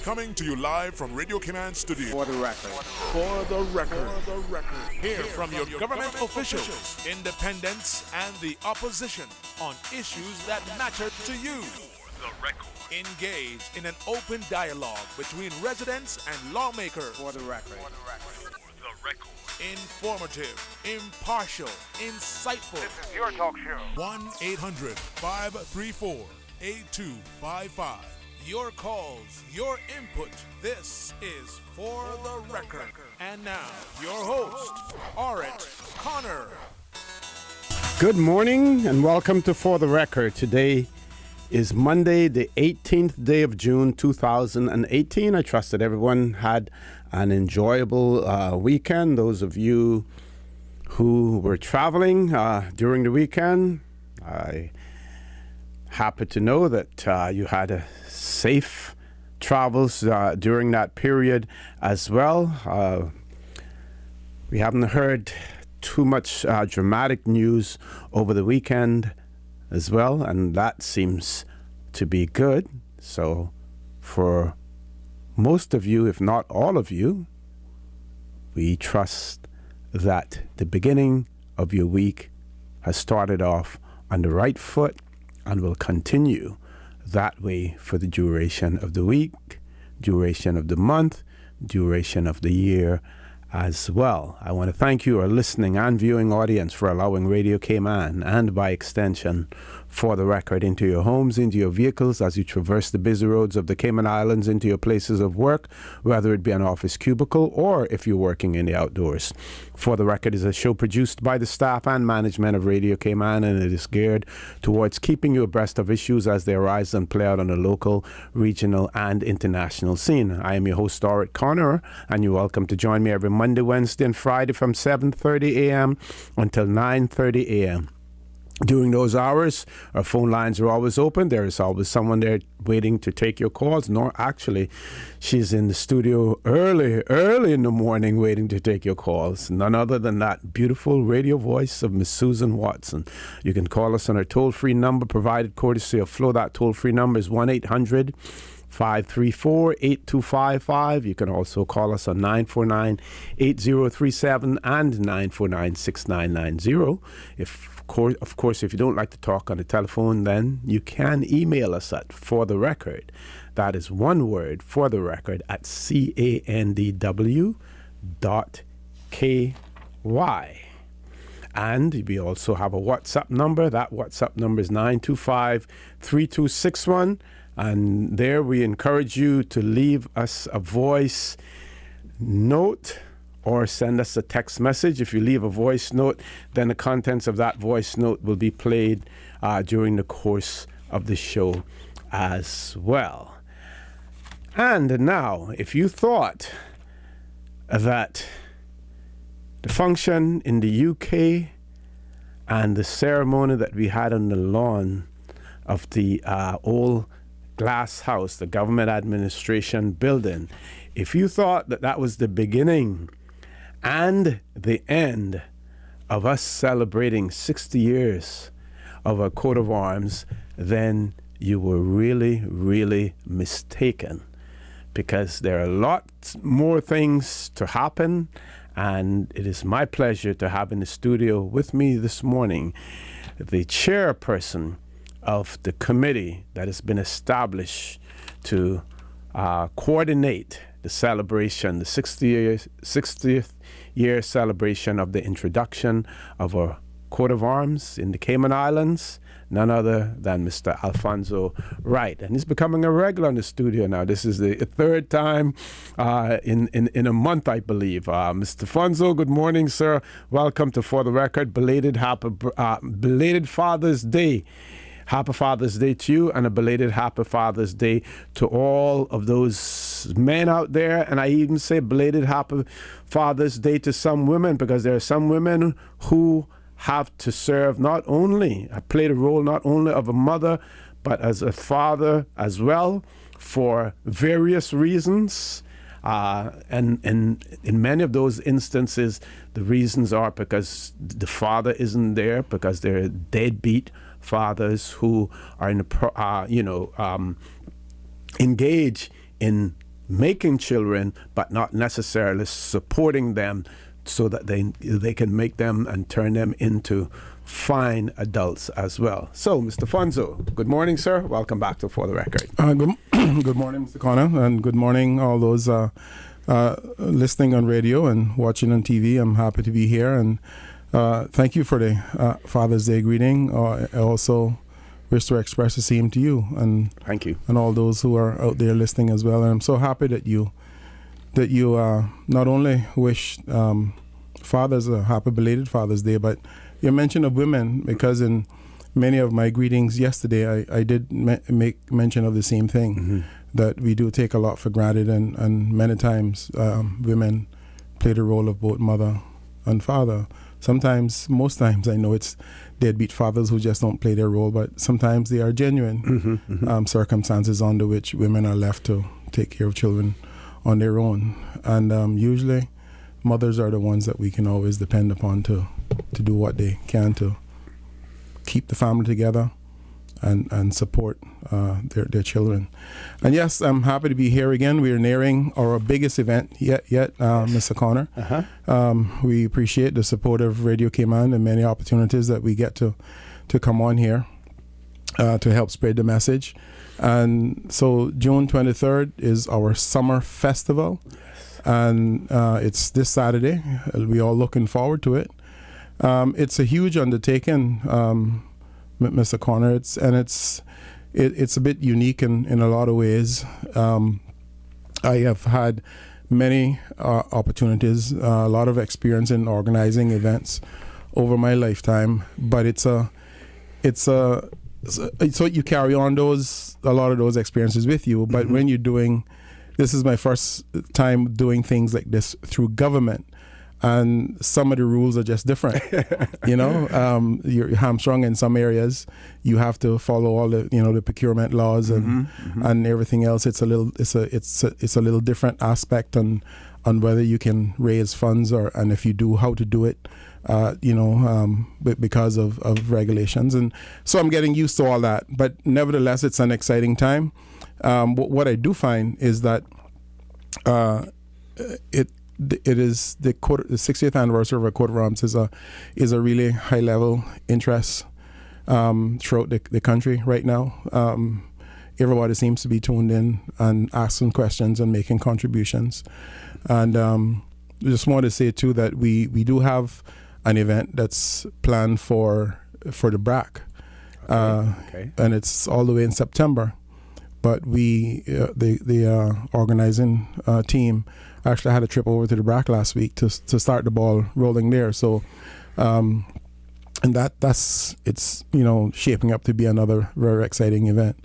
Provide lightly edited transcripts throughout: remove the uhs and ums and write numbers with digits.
Coming to you live from Radio Cayman Studio. For the record. For the record. For the record. Hear from your government officials, independents, and the opposition on issues that matter to you. For the record. Engage in an open dialogue between residents and lawmakers. For the record. For the record. Informative, impartial, insightful. This is your talk show. 1-800-534-8255. Your calls, your input. This is For the Record. And now, your host, Orit Connor. Good morning and welcome to For the Record. Today is Monday, the 18th day of June, 2018. I trust that everyone had an enjoyable weekend. Those of you who were traveling during the weekend, I happy to know that you had a safe travels during that period as well. We haven't heard too much dramatic news over the weekend as well, and that seems to be good. So for most of you, if not all of you, we trust that the beginning of your week has started off on the right foot and will continue that way for the duration of the week, duration of the month, duration of the year as well. I want to thank you, our listening and viewing audience, for allowing Radio Cayman and by extension For the Record into your homes, into your vehicles as you traverse the busy roads of the Cayman Islands, into your places of work, whether it be an office cubicle or if you're working in the outdoors. For the Record is a show produced by the staff and management of Radio Cayman, and it is geared towards keeping you abreast of issues as they arise and play out on the local, regional, and international scene. I am your host, Orit Connor, and you're welcome to join me every Monday, Wednesday, and Friday from 7:30 a.m. until 9:30 a.m. During those hours, our phone lines are always open. There is always someone there waiting to take your calls. Nor actually, she's in the studio early in the morning waiting to take your calls. None other than that beautiful radio voice of Miss Susan Watson. You can call us on our toll-free number provided courtesy of Flo. That toll-free number is 1-800-534-8255. You can also call us on 949-8037 and 949-6990. Of course, if you don't like to talk on the telephone, then you can email us at For the Record. That is one word, For the Record, at candw.ky. And we also have a WhatsApp number. That WhatsApp number is 925-3261. And there we encourage you to leave us a voice note or send us a text message. If you leave a voice note, then the contents of that voice note will be played during the course of the show as well. And now, if you thought that the function in the UK and the ceremony that we had on the lawn of the old glass house, the government administration building, if you thought that that was the beginning and the end of us celebrating 60 years of a coat of arms, then you were really, really mistaken, because there are lots more things to happen, and it is my pleasure to have in the studio with me this morning the chairperson of the committee that has been established to coordinate the celebration, the 60th year celebration of the introduction of a coat of arms in the Cayman Islands, none other than Mr. Alfonso Wright. And he's becoming a regular in the studio now. This is the third time in a month, I believe. Mr. Alfonso, good morning, sir. Welcome to For the Record. Belated Father's Day. Happy Father's Day to you, and a belated Happy Father's Day to all of those men out there. And I even say belated Happy Father's Day to some women, because there are some women who have to serve play the role not only of a mother, but as a father as well, for various reasons. And in many of those instances, the reasons are because the father isn't there, because they're deadbeat fathers who are engage in making children, but not necessarily supporting them so that they can make them and turn them into fine adults as well. So, Mr. Fonzo, good morning, sir. Welcome back to For the Record. Good morning, Mr. Connor, and good morning all those listening on radio and watching on TV. I'm happy to be here, and thank you for the Father's Day greeting. I also wish to express the same to you, and thank you, and all those who are out there listening as well. And I'm so happy that you not only wish fathers a happy belated Father's Day, but your mention of women, because in many of my greetings yesterday, I did make mention of the same thing, that we do take a lot for granted, and many times women play the role of both mother and father. Sometimes, most times, I know it's deadbeat fathers who just don't play their role, but sometimes they are genuine circumstances under which women are left to take care of children on their own. And usually, mothers are the ones that we can always depend upon to do what they can to keep the family together and support their children. And yes, I'm happy to be here again. We are nearing our biggest event yet, Mr. Connor. We appreciate the support of Radio Cayman and many opportunities that we get to come on here to help spread the message. And so June 23rd is our summer festival. And it's this Saturday. We're all looking forward to it. It's a huge undertaking, Mr. Connor. It's a bit unique in a lot of ways. I have had many opportunities, a lot of experience in organizing events over my lifetime. But so you carry on a lot of those experiences with you. But when you're doing, this is my first time doing things like this through government. And some of the rules are just different. You're hamstrung in some areas. You have to follow all the procurement laws and everything else. It's a little different aspect on whether you can raise funds and if you do, how to do it. Because of regulations, and so I'm getting used to all that. But nevertheless, it's an exciting time. What I do find is that it is the 60th anniversary of our Coat of Arms is a really high level interest throughout the country right now. Everybody seems to be tuned in and asking questions and making contributions. And I just want to say too that we do have an event that's planned for the BRAC, and it's all the way in September. But the organizing team actually had a trip over to the BRAC last week to start the ball rolling there. So, and it's shaping up to be another very exciting event.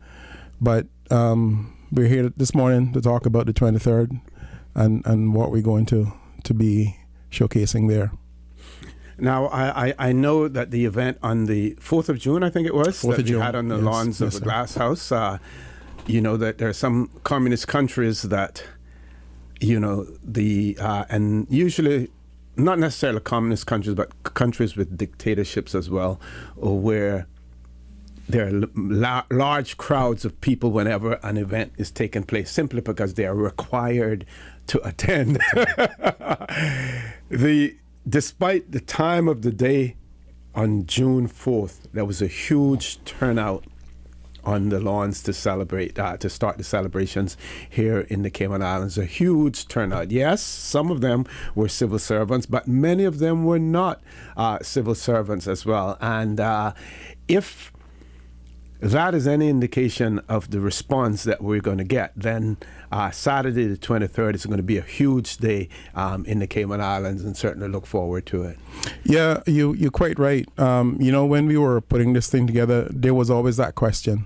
But we're here this morning to talk about the 23rd and what we're going to be showcasing there. Now, I know that the event on the 4th of June, I think it was, 4th of June. You had on the lawns of the Glass House, that there are some communist countries that, and usually not necessarily communist countries, but countries with dictatorships as well, where there are large crowds of people whenever an event is taking place, simply because they are required to attend. Despite the time of the day on June 4th, there was a huge turnout on the lawns to celebrate, to start the celebrations here in the Cayman Islands. A huge turnout. Yes, some of them were civil servants, but many of them were not civil servants as well. And if that is any indication of the response that we're going to get, then Saturday the 23rd is going to be a huge day in the Cayman Islands, and certainly look forward to it. Yeah, you're quite right. When we were putting this thing together, there was always that question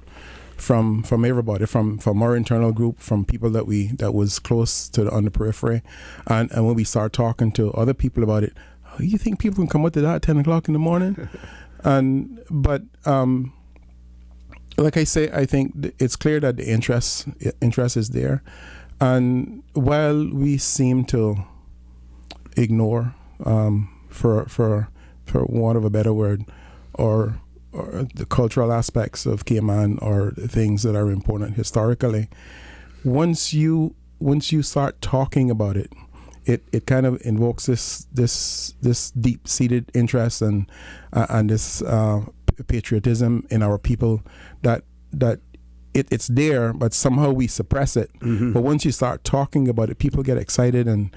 from everybody, from our internal group, from people that was close to on the periphery, and when we start talking to other people about it, you think people can come up to that at 10 o'clock in the morning? But like I say, I think it's clear that the interest is there, and while we seem to ignore, for want of a better word, or the cultural aspects of Cayman or things that are important historically, once you once you start talking about it, it kind of invokes this deep seated interest and this patriotism in our people that it's there, but somehow we suppress it. But once you start talking about it, people get excited and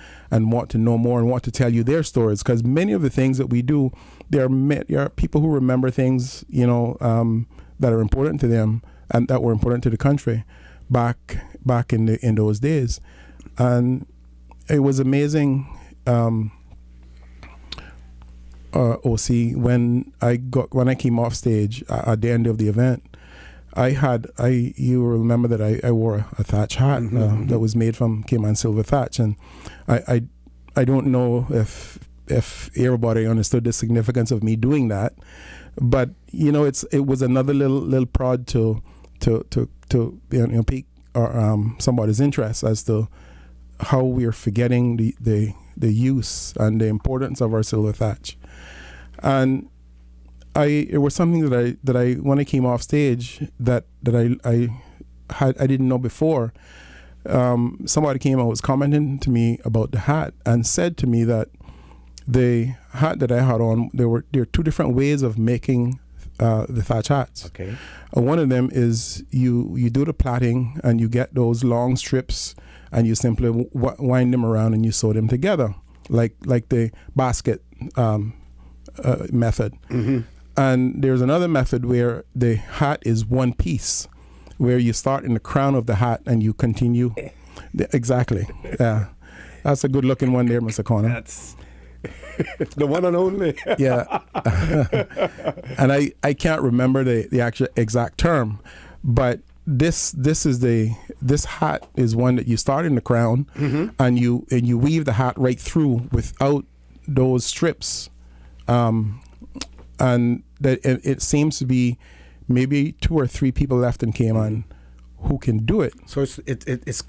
want to know more and want to tell you their stories, because many of the things that we do, there are people who remember things, that are important to them and that were important to the country back in those days. And it was amazing, OC, when I came off stage at the end of the event. You remember that I wore a thatch hat that was made from Cayman silver thatch, and I don't know if everybody understood the significance of me doing that, but it was another little prod to pique somebody's interest as to how we are forgetting the use and the importance of our silver thatch. And it was something that I when I came off stage that I didn't know before. Somebody came and was commenting to me about the hat and said to me that the hat that I had on, there are two different ways of making the thatch hats. Okay. One of them is you do the plaiting and you get those long strips and you simply wind them around and you sew them together like the basket method. And there's another method where the hat is one piece, where you start in the crown of the hat and you continue. Exactly. Yeah. That's a good looking one there, Mr. Connor. That's the one and only. Yeah. And I can't remember the actual exact term, but this hat is one that you start in the crown and you weave the hat right through without those strips. And that it seems to be maybe 2 or 3 people left in Cayman who can do it. So it's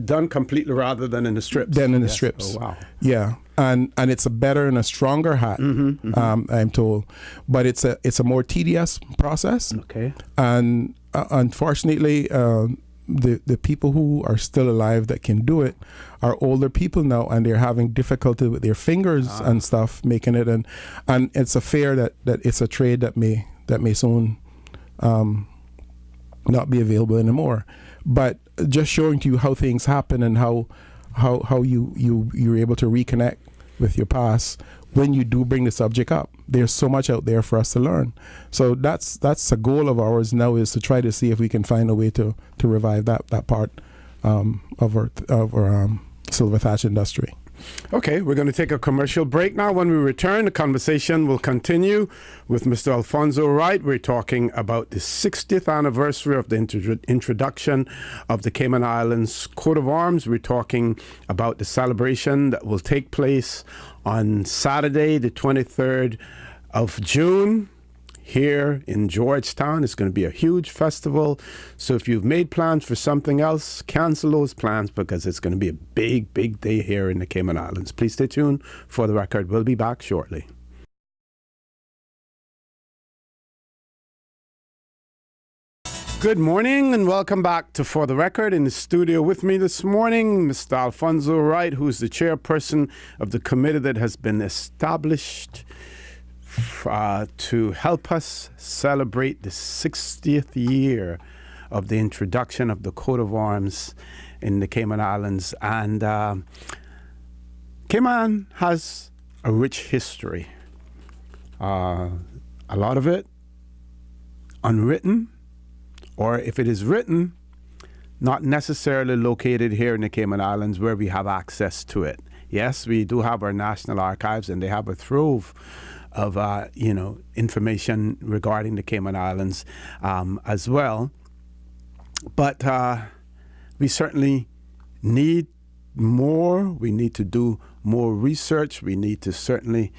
done completely rather than in the strips. Than in the strips. Oh, wow. Yeah, and it's a better and a stronger hat. I'm told, but it's a more tedious process. Okay. And unfortunately, the people who are still alive that can do it are older people now, and they're having difficulty with their fingers and stuff making it, and it's a fear that it's a trade that may soon not be available anymore. But just showing to you how things happen and how you're able to reconnect with your past when you do bring the subject up. There's so much out there for us to learn. So that's a goal of ours now, is to try to see if we can find a way to revive that part of our silver thatch industry. Okay, we're going to take a commercial break now. When we return, the conversation will continue with Mr. Alfonso Wright. We're talking about the 60th anniversary of the introduction of the Cayman Islands coat of arms. We're talking about the celebration that will take place on Saturday, the 23rd of June. Here in Georgetown. It's going to be a huge festival. So if you've made plans for something else, cancel those plans, because it's going to be a big, big day here in the Cayman Islands. Please stay tuned for the record. We'll be back shortly. Good morning and welcome back to For the Record. In the studio with me this morning, Mr. Alfonso Wright, who's the chairperson of the committee that has been established to help us celebrate the 60th year of the introduction of the coat of arms in the Cayman Islands. And Cayman has a rich history. A lot of it unwritten, or if it is written, not necessarily located here in the Cayman Islands where we have access to it. Yes, we do have our national archives, and they have a trove of information regarding the Cayman Islands as well. But we certainly need more. We need to do more research. We need to certainly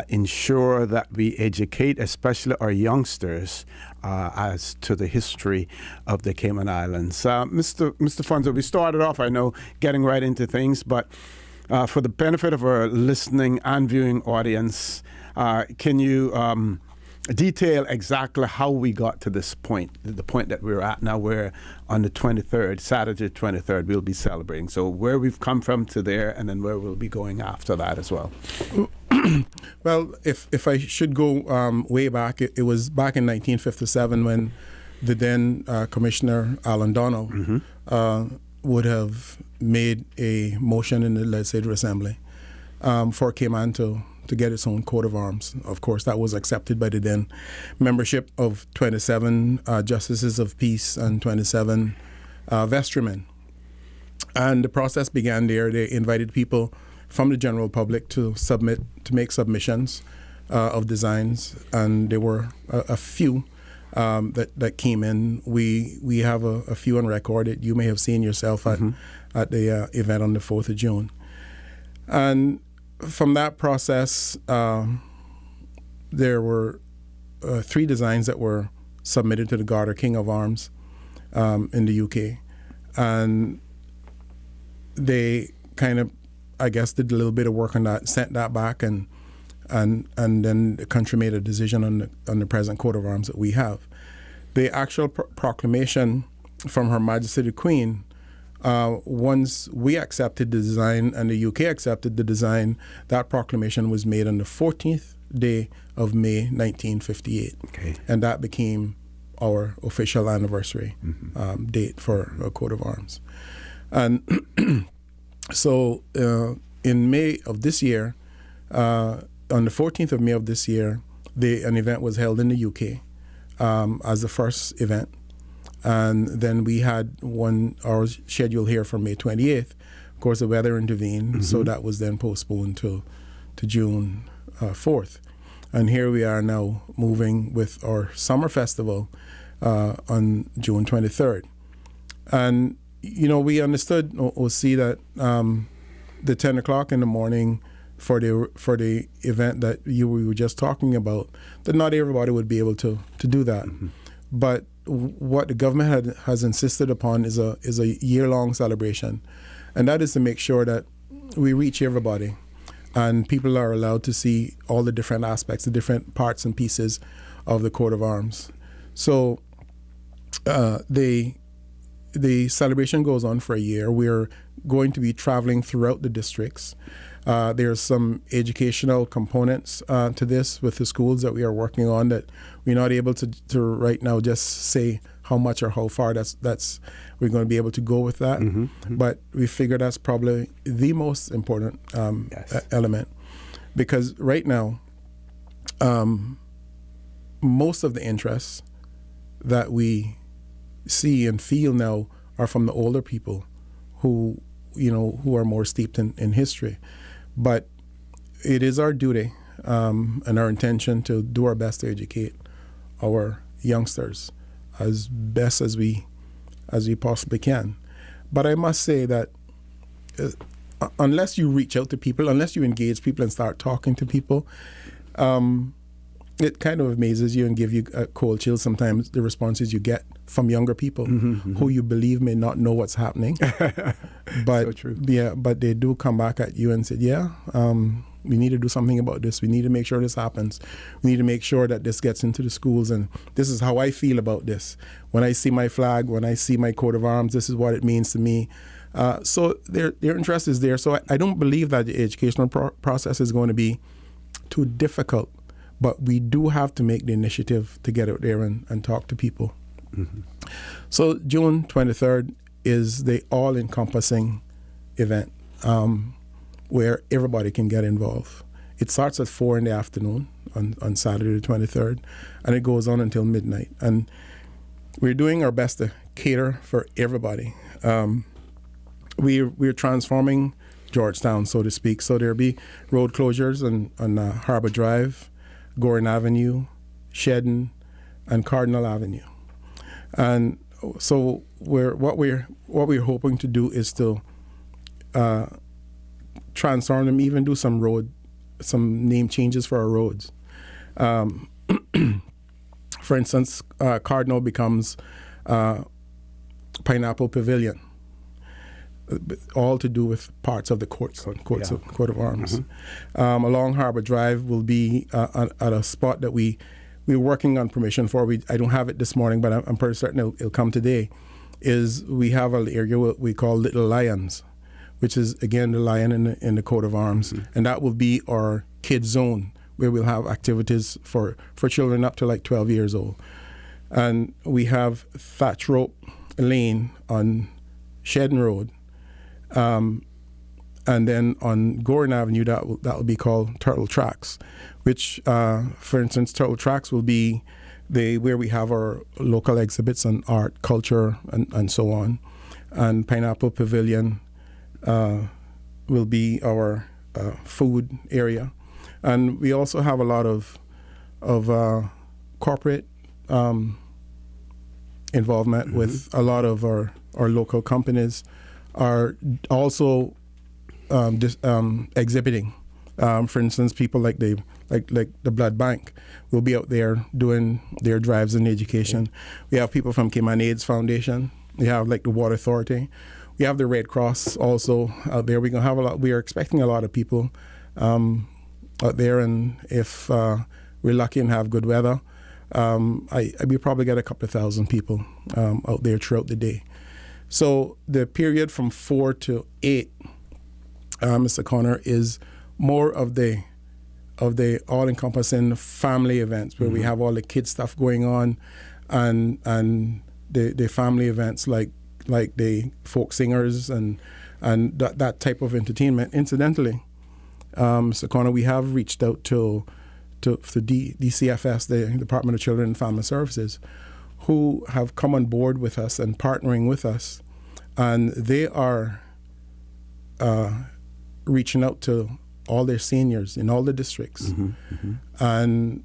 ensure that we educate, especially our youngsters, as to the history of the Cayman Islands. Mr. Fonzo, we started off, I know, getting right into things, but for the benefit of our listening and viewing audience, can you detail exactly how we got to this point, the point that we're at now, where on the 23rd, Saturday 23rd, we'll be celebrating. So where we've come from to there, and then where we'll be going after that as well. Well, if I should go way back, it was back in 1957 when the then Commissioner Alan Donnell would have made a motion in the Legislative Assembly for Cayman to get its own coat of arms. Of course, that was accepted by the then membership of 27 justices of peace and 27 vestrymen. And the process began there. They invited people from the general public to make submissions of designs, and there were a few that came in. We have a few on record that you may have seen yourself at the event on the 4th of June. And from that process, there were 3 designs that were submitted to the Garter King of Arms in the UK. And they kind of, I guess, did a little bit of work on that, sent that back, and then the country made a decision on the present coat of arms that we have. The actual proclamation from Her Majesty the Queen, once we accepted the design and the UK accepted the design, that proclamation was made on the 14th day of May 1958. Okay. And that became our official anniversary date for a coat of arms. And so in May of this year, on the 14th of May of this year, an event was held in the UK as the first event. And then we had our schedule here for May 28th. Of course, the weather intervened, so that was then postponed to June 4th. And here we are now moving with our summer festival on June 23rd. And, we understood, or see that the 10 o'clock in the morning for the event that we were just talking about, that not everybody would be able to do that. But what the government has insisted upon is a year-long celebration, and that is to make sure that we reach everybody, and people are allowed to see all the different aspects, the different parts and pieces of the coat of arms. So the celebration goes on for a year. We're going to be traveling throughout the districts. There's some educational components to this with the schools that we are working on that we're not able to right now just say how much or how far that's we're going to be able to go with that. But we figure that's probably the most important element, because right now most of the interests that we see and feel now are from the older people who are more steeped in history. But it is our duty and our intention to do our best to educate our youngsters as best as we possibly can. But I must say that unless you reach out to people, unless you engage people and start talking to people, it kind of amazes you and give you a cold chill sometimes, the responses you get from younger people who you believe may not know what's happening. But so true. Yeah, but they do come back at you and say, we need to do something about this. We need to make sure this happens. We need to make sure that this gets into the schools, and this is how I feel about this. When I see my flag, when I see my coat of arms, this is what it means to me. So their interest is there. So I don't believe that the educational process is going to be too difficult, but we do have to make the initiative to get out there and talk to people. So June 23rd is the all-encompassing event where everybody can get involved. It starts at 4 in the afternoon on Saturday the 23rd, and it goes on until midnight. And we're doing our best to cater for everybody. We're transforming Georgetown, so to speak. So there'll be road closures on Harbor Drive, Gorin Avenue, Shedden, and Cardinal Avenue. And so what we're hoping to do is to transform them, even do some name changes for our roads. For instance, Cardinal becomes Pineapple Pavilion, all to do with parts of the coat of arms. Along Harbor Drive will be at a spot that we we're working on permission for. I don't have it this morning, but I'm pretty certain it'll come today. Is we have an area what we call Little Lions, which is again the lion in the coat of arms, and that will be our kids zone where we'll have activities for children up to like 12 years old. And we have Thatch Rope Lane on Shedden Road, and then on Gordon Avenue that will be called Turtle Tracks, which, for instance, Turtle Tracks will be where we have our local exhibits on art, culture, and so on. And Pineapple Pavilion will be our food area. And we also have a lot of corporate involvement with a lot of our local companies are also exhibiting. For instance, people like the Blood Bank will be out there doing their drives in education. We have people from Cayman AIDS Foundation. We have like the Water Authority. We have the Red Cross also out there. We're gonna have we are expecting a lot of people out there, and if we're lucky and have good weather, we probably get a couple of thousand people out there throughout the day. So the period from 4 to 8, Mr. Connor, is more of the all-encompassing family events where we have all the kid stuff going on, and the family events like the folk singers and that type of entertainment. Incidentally, Mr. Connor, we have reached out to DCFS, the Department of Children and Family Services, who have come on board with us and partnering with us, and they are reaching out to all their seniors in all the districts and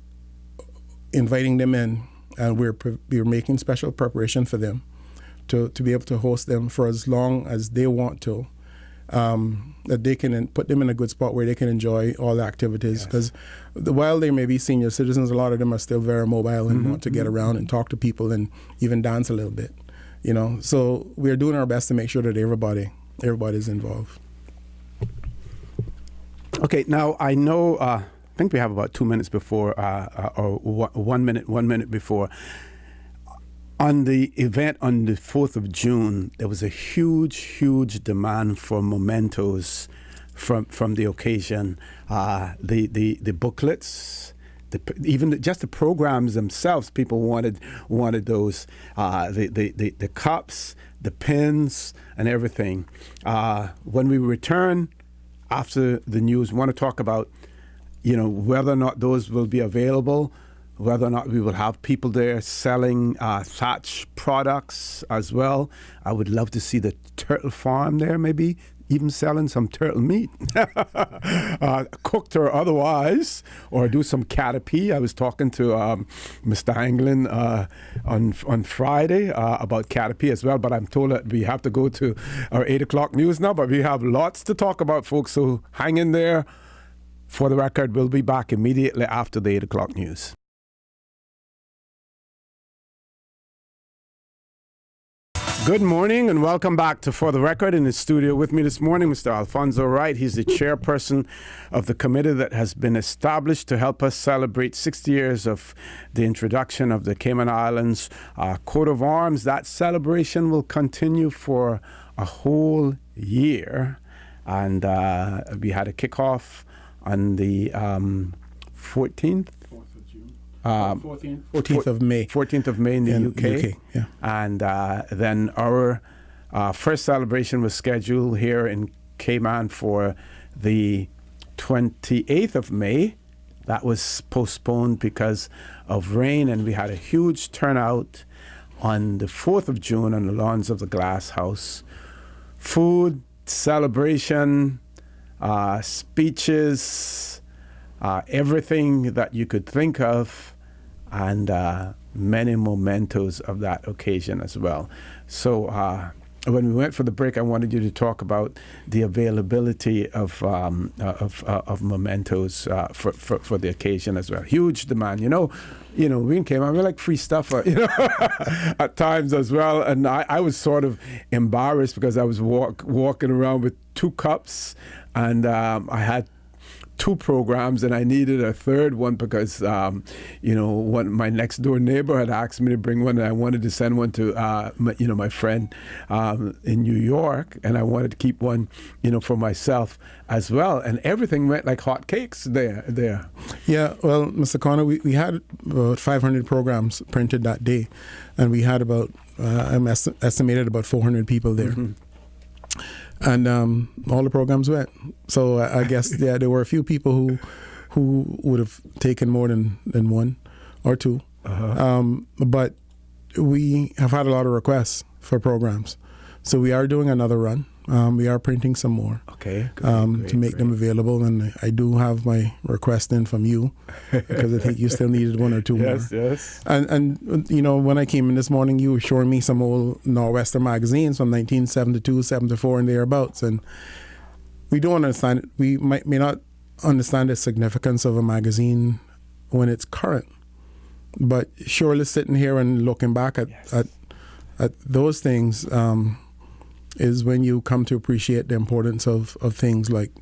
inviting them in, and we're making special preparation for them to be able to host them for as long as they want to. That they can put them in a good spot where they can enjoy all the activities. Because while they may be senior citizens, a lot of them are still very mobile and want to get around and talk to people and even dance a little bit. So we're doing our best to make sure that everybody's involved. Okay, now I know. I think we have about 2 minutes before, or 1 minute before. On the event on the 4th of June, there was a huge demand for mementos from the occasion. The booklets, just the programs themselves, people wanted those. The cups, the pins, and everything. When we return after the news, we want to talk about, whether or not those will be available, whether or not we will have people there selling thatch products as well. I would love to see the turtle farm there, maybe even selling some turtle meat, cooked or otherwise, or do some caterpie. I was talking to Mr. Anglin on Friday about caterpie as well, but I'm told that we have to go to our 8 o'clock news now, but we have lots to talk about, folks, so hang in there. For the record, we'll be back immediately after the 8 o'clock news. Good morning and welcome back to For the Record. In the studio with me this morning, Mr. Alfonso Wright. He's the chairperson of the committee that has been established to help us celebrate 60 years of the introduction of the Cayman Islands coat of arms. That celebration will continue for a whole year. And we had a kickoff on the 14th. 14th of May. 14th of May in the UK. Yeah. And then our first celebration was scheduled here in Cayman for the 28th of May. That was postponed because of rain, and we had a huge turnout on the 4th of June on the lawns of the Glass House. Food, celebration, speeches, everything that you could think of, and many mementos of that occasion as well. So when we went for the break, I wanted you to talk about the availability of mementos for the occasion as well. Huge demand. We in Cayman, we like free stuff, at times as well. And I was sort of embarrassed because I was walking around with 2 cups, and I had 2 programs, and I needed a third one because my next door neighbor had asked me to bring one, and I wanted to send one to my friend in New York, and I wanted to keep one for myself as well, and everything went like hotcakes there. Yeah, well, Mr. Connor, we had about 500 programs printed that day, and we had about estimated about 400 people there. Mm-hmm. And all the programs went. So I guess there were a few people who would have taken more than one or two. Uh-huh. But we have had a lot of requests for programs. So we are doing another run. We are printing some more. Okay. Great, to make them available. And I do have my request in from you because I think you still needed one or two more. Yes. And when I came in this morning, you were showing me some old Northwestern magazines from 1972, 74, and thereabouts. And we don't understand it. We may not understand the significance of a magazine when it's current. But surely sitting here and looking back at those things is when you come to appreciate the importance of things like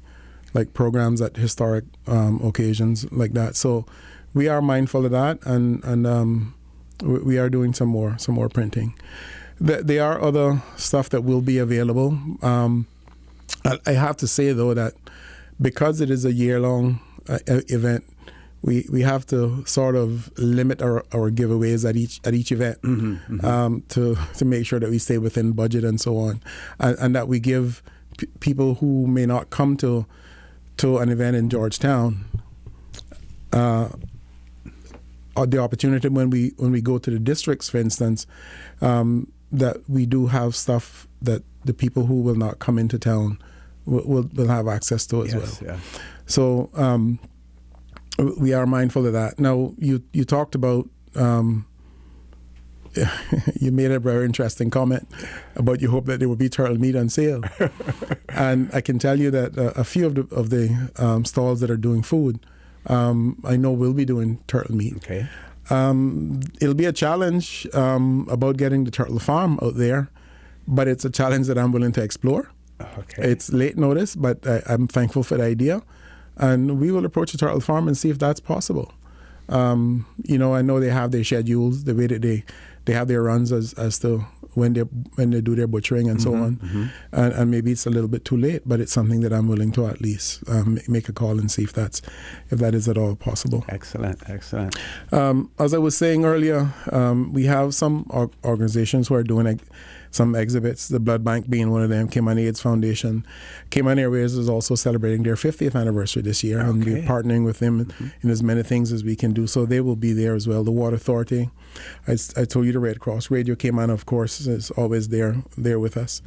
programs at historic occasions like that. So we are mindful of that, and we are doing some more printing. There are other stuff that will be available. I have to say though that because it is a year-long event, we have to sort of limit our giveaways at each event. Mm-hmm. To make sure that we stay within budget and so on, and that we give people who may not come to an event in Georgetown the opportunity when we go to the districts, for instance, that we do have stuff that the people who will not come into town will have access to as well. Yeah. So. We are mindful of that. Now, you talked about, you made a very interesting comment about you hope that there will be turtle meat on sale. And I can tell you that a few of the stalls that are doing food, I know will be doing turtle meat. Okay. It'll be a challenge about getting the turtle farm out there, but it's a challenge that I'm willing to explore. Okay. It's late notice, but I'm thankful for the idea. And we will approach the turtle farm and see if that's possible. I know they have their schedules, the way that they have their runs as to when they do their butchering and so on. Mm-hmm. And maybe it's a little bit too late, but it's something that I'm willing to at least make a call and see if that is at all possible. Excellent. As I was saying earlier, we have some organizations who are doing some exhibits, the Blood Bank being one of them, Cayman AIDS Foundation. Cayman Airways is also celebrating their 50th anniversary this year, and we're partnering with them in as many things as we can do. So they will be there as well. The Water Authority, I told you the Red Cross. Radio Cayman, of course, is always there with us.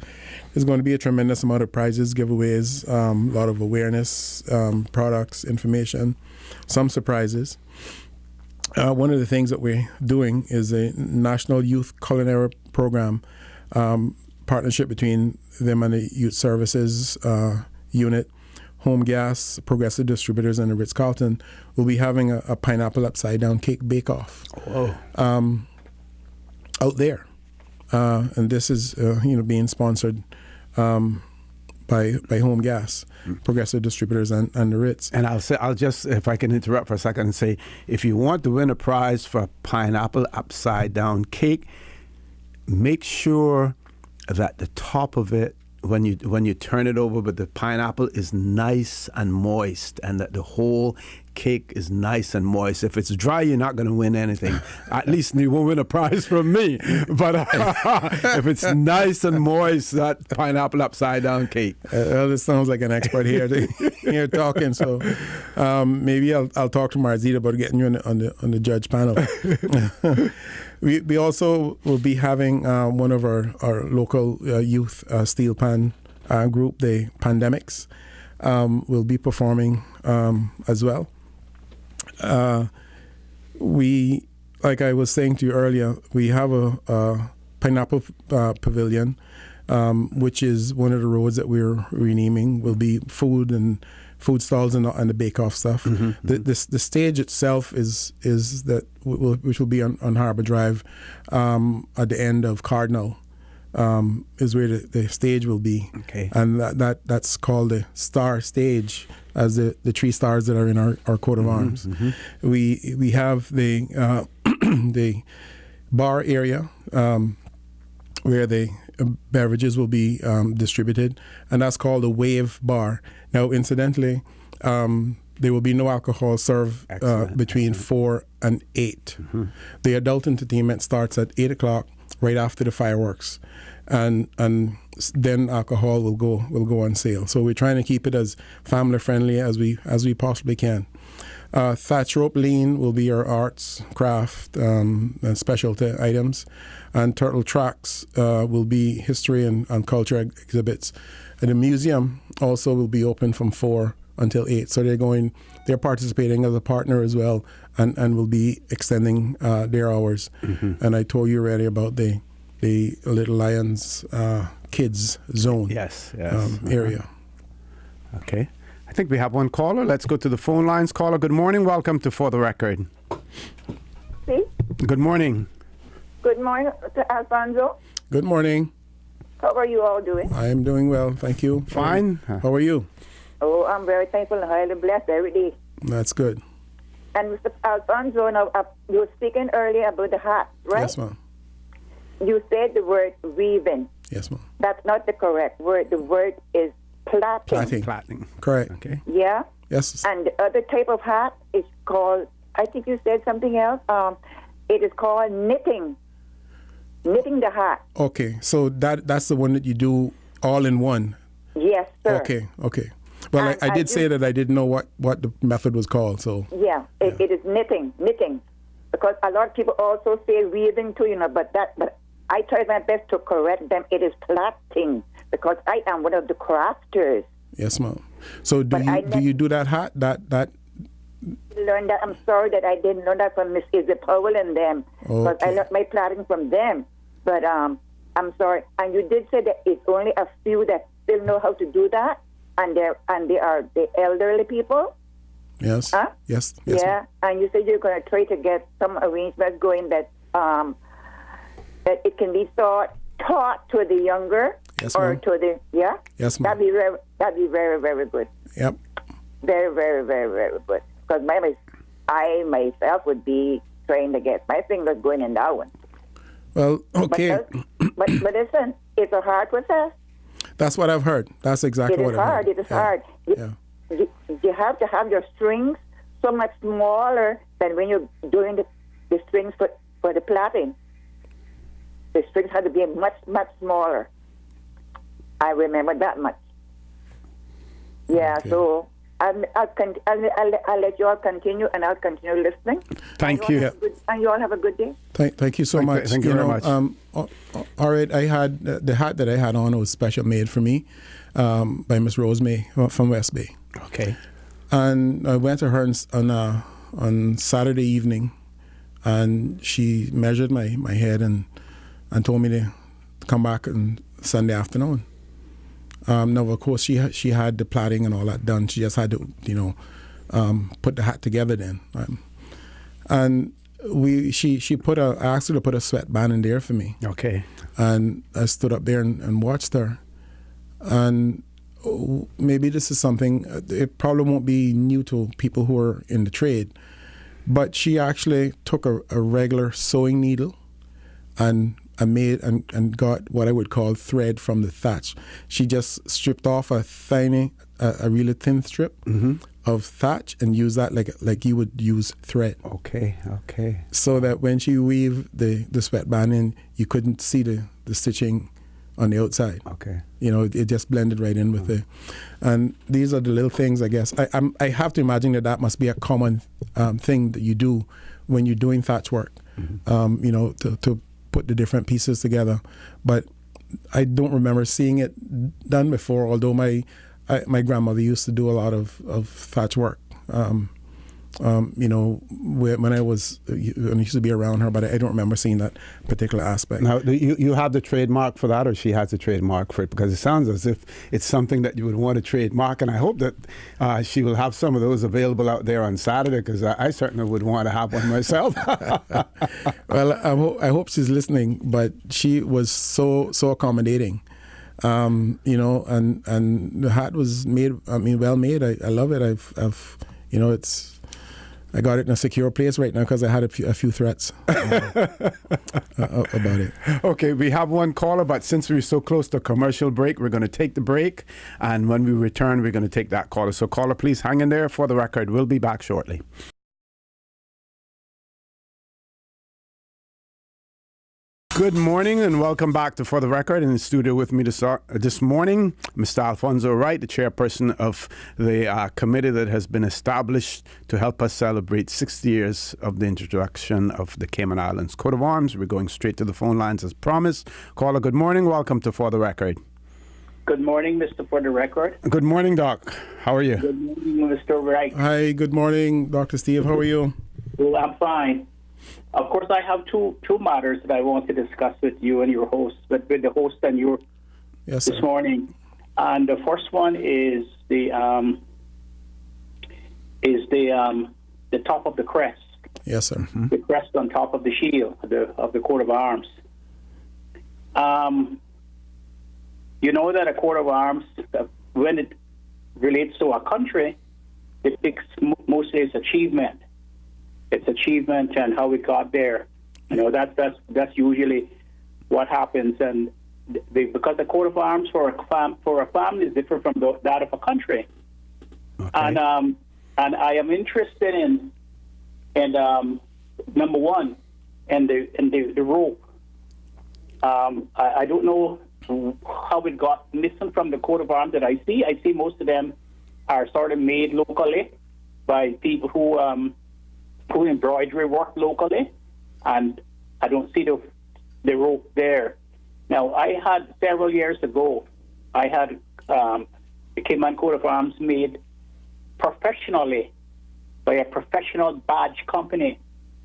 There's going to be a tremendous amount of prizes, giveaways, a lot of awareness, products, information, some surprises. One of the things that we're doing is a National Youth Culinary Program partnership between them and the Youth Services Unit, Home Gas, Progressive Distributors, and the Ritz-Carlton will be having a pineapple upside-down cake bake-off out there. And this is being sponsored by Home Gas, Progressive Distributors, and the Ritz. And I'll just, if I can interrupt for a second and say, if you want to win a prize for a pineapple upside-down cake, make sure that the top of it, when you turn it over, but the pineapple is nice and moist, and that the whole cake is nice and moist. If it's dry, you're not going to win anything. At least you won't win a prize from me. But if it's nice and moist, that pineapple upside down cake. Well, this sounds like an expert here here talking. So maybe I'll talk to Marzita about getting you on the judge panel. We also will be having one of our local youth steel pan group, the Pandemics, will be performing as well. We, like I was saying to you earlier, we have a pineapple pavilion, which is one of the roads that we're renaming. Will be food stalls and the bake-off stuff. Mm-hmm. The stage itself is that which will be on Harbor Drive at the end of Cardinal. Is where the stage will be. Okay. And that's called the Star Stage as the three stars that are in our coat of arms. We have the the bar area where the beverages will be distributed, and that's called a wave bar. Now, incidentally, there will be no alcohol served between 4 and 8. The adult entertainment starts at 8 o'clock, right after the fireworks, and then alcohol will go on sale. So we're trying to keep it as family friendly as we possibly can. Thatch rope lean will be our arts, craft, and specialty items, and turtle tracks will be history and culture exhibits. And the museum also will be open from 4 until 8. So they're participating as a partner as well, and will be extending their hours. And I told you already about the Little Lions kids zone area. Okay. I think we have one caller. Let's go to the phone lines. Caller, good morning. Welcome to For the Record. See? Good morning. Good morning, Alfonso. Good morning. How are you all doing? I am doing well, thank you. Fine. How are you? Oh, I'm very thankful and highly blessed every day. That's good. And Mr. Alfonso, now, you were speaking earlier about the hat, right? Yes, ma'am. You said the word weaving. Yes, ma'am. That's not the correct word. The word is plaiting. Plaiting. Correct. Okay. Yeah? Yes. And the other type of hat is called, I think you said something else. It is called knitting. Knitting the hat. Okay, so that's the one that you do all in one. Yes, sir. Okay. Well, I did say that I didn't know what the method was called, so. Yeah, it is knitting. Because a lot of people also say weaving too, but I tried my best to correct them. It is plaiting, because I am one of the crafters. Yes, ma'am. So do you do that hat? That Learned that. I'm sorry that I didn't learn that from Miss Izzy Powell and them. Because I learned my plaiting from them. But I'm sorry. And you did say that it's only a few that still know how to do that, and they are the elderly people. Yes. Huh? Yes. Yeah. Ma'am. And you said you're going to try to get some arrangements going that it can be taught to the younger, Yes, or ma'am. to the Yes, ma'am. That'd be very, very good. Yep. Very, very, very, very good. Because I myself would be trying to get my fingers going in that one. Well, okay. But listen, it's a hard process. That's what I've heard. That's exactly what I've heard. It is hard. You have to have your strings so much smaller than when you're doing the strings for the plaiting. The strings had to be much, much smaller. I remember that much. Yeah, Okay. so I'll let you all continue, and I'll continue listening. Thank you. And you all have a good day. Thank you so much. Thank you very much. All right, I had the hat that I had on was special made for me by Miss Rose May from West Bay. Okay. And I went to her on Saturday evening, and she measured my head and told me to come back on Sunday afternoon. Now, of course, she had the plaiting and all that done. She just had to, put the hat together then. And she I asked her to put a sweatband in there for me. Okay. And I stood up there and watched her. And maybe this is something, it probably won't be new to people who are in the trade, but she actually took a regular sewing needle and made and got what I would call thread from the thatch. She just stripped off a really thin strip of thatch and used that like you would use thread. Okay. So that when she weaved the sweatband in, you couldn't see the stitching on the outside. Okay. It just blended right in with it. And these are the little things, I guess. I have to imagine that must be a common thing that you do when you're doing thatch work, to put the different pieces together. But I don't remember seeing it done before, although my grandmother used to do a lot of thatch work. When I used to be around her, but I don't remember seeing that particular aspect. Now, you have the trademark for that, or she has a trademark for it? Because it sounds as if it's something that you would want to trademark, and I hope that she will have some of those available out there on Saturday, because I certainly would want to have one myself. Well, I hope she's listening, but she was so accommodating. You know, and the hat was made. I mean, well made. I love it. I've you know, I got it in a secure place right now because I had a few threats about it. Okay, we have one caller, but since we're so close to a commercial break, we're going to take the break. And when we return, we're going to take that caller. So caller, please hang in there. For the record, we'll be back shortly. Good morning and welcome back to For the Record. In the studio with me this morning, Mr. Alfonso Wright, the chairperson of the committee that has been established to help us celebrate 60 years of the introduction of the Cayman Islands coat of arms. We're going straight to the phone lines as promised. Caller, good morning. Welcome to For the Record. Good morning, Mr. For the Record. Good morning, Doc. How are you? Good morning, Mr. Wright. Hi, good morning, Dr. Steve. How are you? Well, I'm fine. Of course, I have two matters that I want to discuss with you and your host, but with the host and you Yes, this sir. morning. And the first one is the top of the crest, Yes, sir. the crest on top of the shield of the coat of arms. You know that a coat of arms, when it relates to a country, it depicts mostly its achievement. Its achievement and how it got there. You know, that's usually what happens. And because the coat of arms for a family is different from that of a country. Okay. And I am interested in number one, and the rope. I don't know how it got missing from the coat of arms that I see. I see most of them are sort of made locally by people who embroidery work locally, and I don't see the rope there. Now, I had several years ago, I had the Cayman coat of arms made professionally by a professional badge company.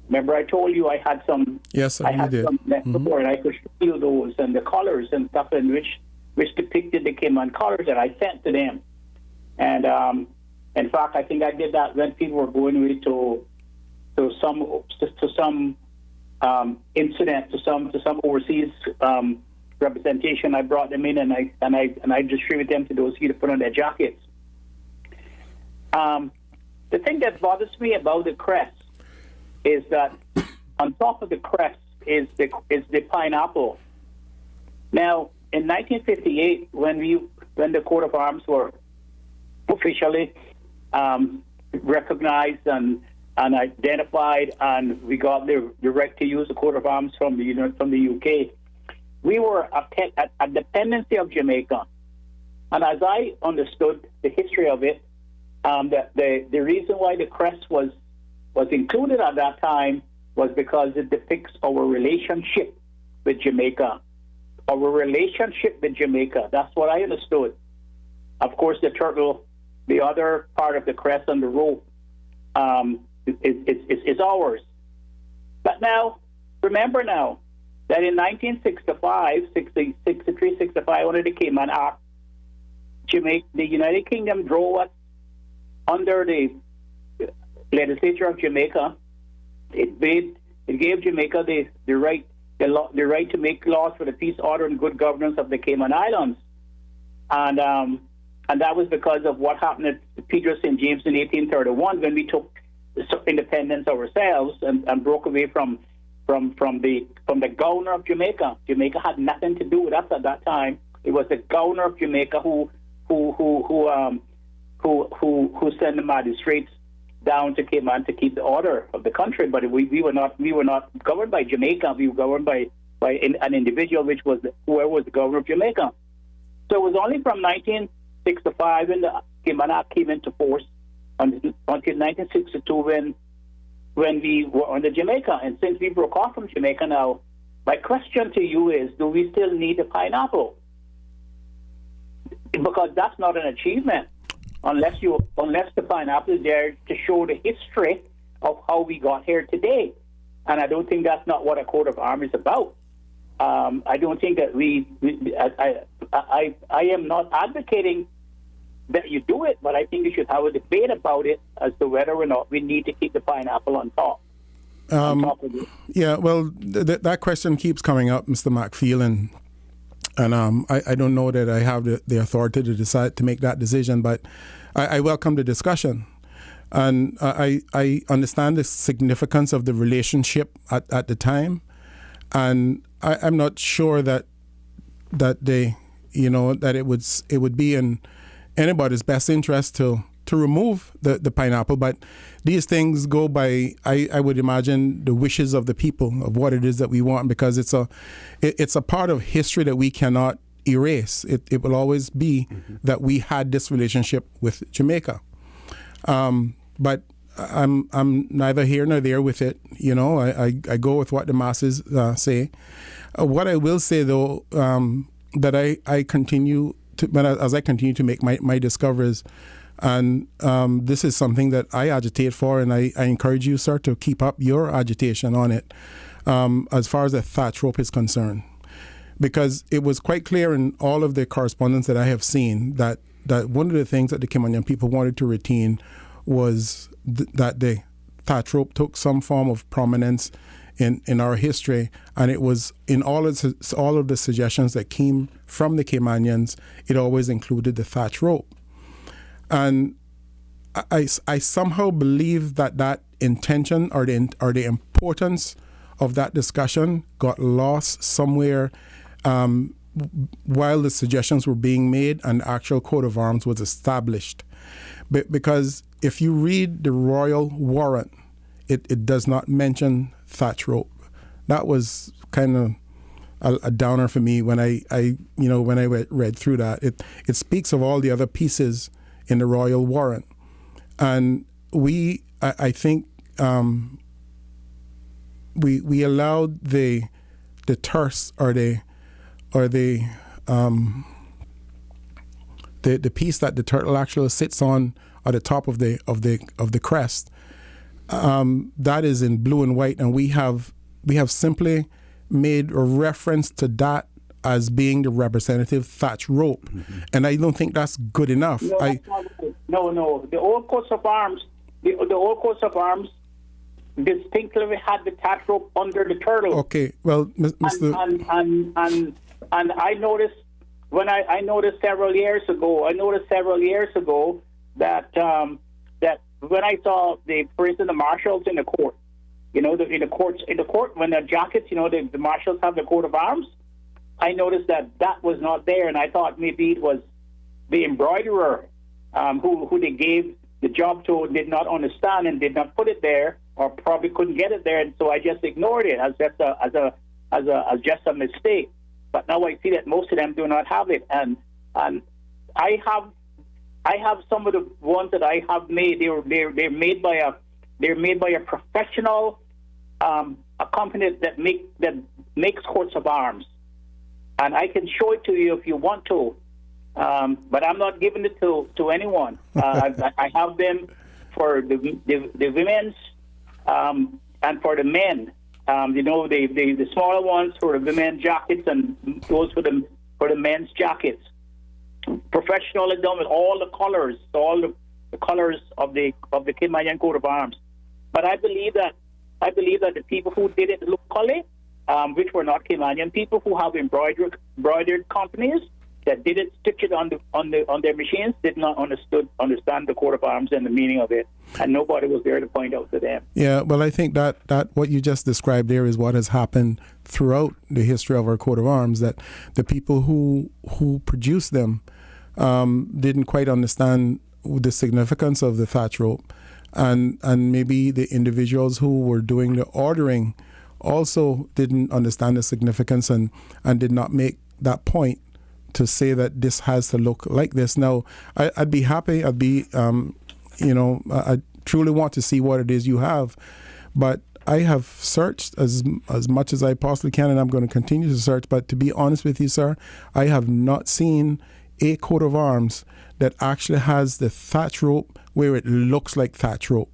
Remember, I told you I had some. Yes, sir, I you had did. some before, and I could show you those and the colors and stuff, in which depicted the Cayman colors that I sent to them. And in fact, I think I did that when people were going away to some incident, to some overseas representation. I brought them in and I distributed them to those who to put on their jackets. The thing that bothers me about the crest is that on top of the crest is the pineapple. Now, in 1958, when the coat of arms were officially recognized and identified, and we got the right to use the coat of arms from the UK, we were a dependency of Jamaica. And as I understood the history of it, the reason why the crest was included at that time was because it depicts our relationship with Jamaica. Our relationship with Jamaica. That's what I understood. Of course, the turtle, the other part of the crest and the rope, is ours. But now, remember now, that in 1965, 63, 65, under the Cayman Act, the United Kingdom drove us under the legislature of Jamaica. It gave Jamaica the right to make laws for the peace, order, and good governance of the Cayman Islands, and that was because of what happened at Pedro St. James in 1831 when we took independence ourselves and broke away from the governor of Jamaica. Jamaica had nothing to do with us at that time. It was the governor of Jamaica who sent the magistrates down to Cayman to keep the order of the country. But we were not governed by Jamaica. We were governed by an individual, which was whoever was the governor of Jamaica. So it was only from 1965 when the Cayman Act came into force until 1962 when we were under Jamaica. And since we broke off from Jamaica now, my question to you is, do we still need a pineapple? Because that's not an achievement unless the pineapple is there to show the history of how we got here today. And I don't think that's not what a coat of arms is about. I don't think that I am not advocating that you do it, but I think you should have a debate about it as to whether or not we need to keep the pineapple on top. On top of it. Yeah, well, that question keeps coming up, Mr. McPhail, And I don't know that I have the authority to decide to make that decision, but I welcome the discussion. And I understand the significance of the relationship at the time. And I'm not sure that they, that it would be in anybody's best interest to remove the pineapple. But these things go by, I would imagine, the wishes of the people of what it is that we want, because it's a part of history that we cannot erase. It will always be that we had this relationship with Jamaica. But I'm neither here nor there with it. I go with what the masses say. What I will say, though, that I continue to, as I continue to make my discoveries, and this is something that I agitate for, and I encourage you, sir, to keep up your agitation on it as far as the thatch rope is concerned. Because it was quite clear in all of the correspondence that I have seen that one of the things that the Cayman people wanted to retain was that the thatch rope took some form of prominence in our history, and it was in all of the suggestions that came from the Caymanians, it always included the thatch rope. And I somehow believe that intention or the importance of that discussion got lost somewhere while the suggestions were being made and the actual coat of arms was established. Because if you read the royal warrant, it does not mention thatch rope. That was kind of a downer for me when I read through that. It speaks of all the other pieces in the royal warrant, and I think we allowed the terse or the piece that the turtle actually sits on at the top of the crest. That is in blue and white, and we have simply made a reference to that as being the representative thatch rope, and I don't think that's good enough. No. The old coats of arms, the old coats of arms, distinctly had the thatch rope under the turtle. Okay, well, Mr. And I noticed I noticed several years ago that that when I saw for instance, the marshals in the court, in the court when the jackets, the marshals have the coat of arms. I noticed that was not there, and I thought maybe it was the embroiderer who they gave the job to did not understand and did not put it there, or probably couldn't get it there, and so I just ignored it as just a mistake. But now I see that most of them do not have it, and I have some of the ones that I have made. They're made by a professional a company that makes coats of arms, and I can show it to you if you want to. But I'm not giving it to anyone. I have them for the women's and for the men. The smaller ones for the women's jackets, and those for the men's jackets. Professionally done with all the colors of the Cayman coat of arms. But I believe that the people who did it locally, which were not Caymanian people, who have embroidered companies that did it, stitch it on their machines, did not understand the coat of arms and the meaning of it, and nobody was there to point out to them. Yeah, well, I think that what you just described there is what has happened throughout the history of our coat of arms, that the people who produced them didn't quite understand the significance of the thatch rope, and maybe the individuals who were doing the ordering also didn't understand the significance and did not make that point to say that this has to look like this. Now, I'd be happy. I truly want to see what it is you have, but I have searched as much as I possibly can, and I'm going to continue to search. But to be honest with you, sir, I have not seen a coat of arms that actually has the thatch rope where it looks like thatch rope.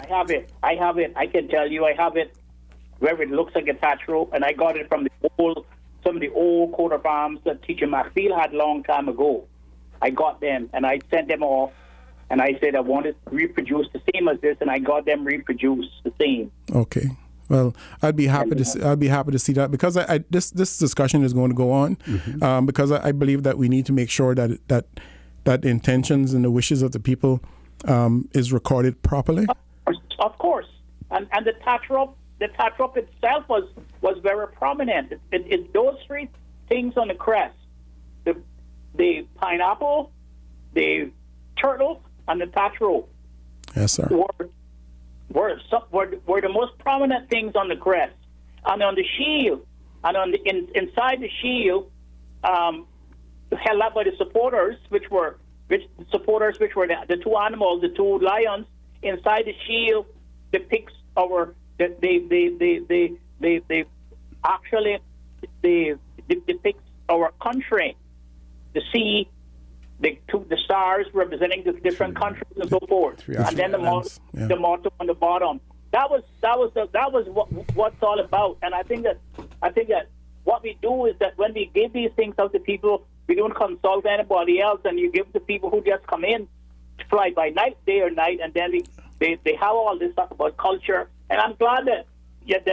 I have it. I can tell you I have it where it looks like a thatch rope, and I got it from some of the old coat of arms that Teacher McFeel had long time ago. I got them, and I sent them off, and I said I wanted to reproduce the same as this, and I got them reproduced the same. Okay. Well, I'd be happy to see that, because this discussion is going to go on, because I believe that we need to make sure that the intentions and the wishes of the people is recorded properly. Of course, and the tatrop itself was very prominent. It those three things on the crest: the pineapple, the turtle, and the tatrop. Yes, sir. Were the most prominent things on the crest, and on the shield, and on the inside the shield, held up by the supporters, which were the two animals, the two lions. Inside the shield depicts depicts our country, the sea, the stars representing the different countries and so forth, and then the motto on the bottom. That was what's all about. And I think that what we do is that when we give these things out to people, we don't consult anybody else, and you give to people who just come in, fly by night, day or night, and then they have all this stuff about culture. And I'm glad that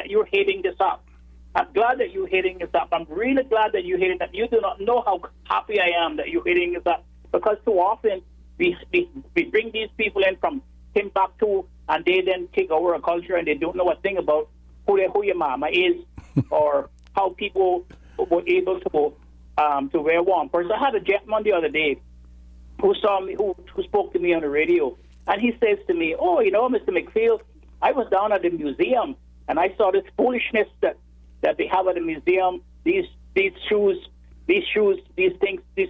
you're hitting this up. I'm glad that you're hitting this up. I'm really glad that you're hitting it. You do not know how happy I am that you're hitting this up, because too often we bring these people in from Timbuktu, and they then take over a culture, and they don't know a thing about who your mama is or how people were able to wear wampers. I had a gentleman the other day who saw me, who spoke to me on the radio, and he says to me, "Oh, Mr. McPhail, I was down at the museum, and I saw this foolishness that they have at the museum. These shoes, these things, these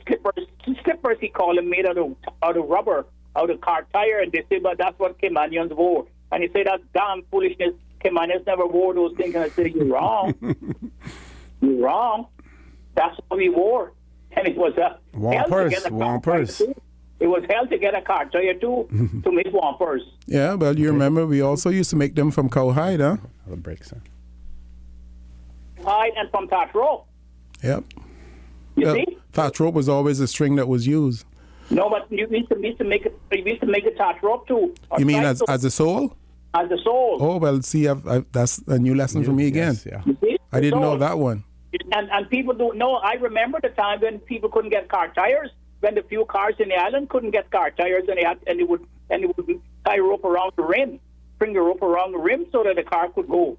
slippers he called them, made out of rubber, out of car tire." And they say, "But that's what Caymanians wore." And he said, "That's damn foolishness. Caymanians never wore those things." And I said, "You're wrong. You're wrong. That's what we wore." And it was a wampers. It was hell to get a car tire too to make wampers. Yeah, well, you remember we also used to make them from cowhide, huh? The break, sir. Hide and from thatch rope. Yep. You see? Thatch rope was always the string that was used. No, but you used to make it. You used to make a thatch rope too. You mean as a sole? As a sole. Oh well, see, that's a new lesson for me again. Yes, yeah. You see? I didn't know that one. And people don't know. I remember the time when people couldn't get car tires, when the few cars in the island couldn't get car tires, and they would tie a rope around the rim, bring the rope around the rim so that the car could go.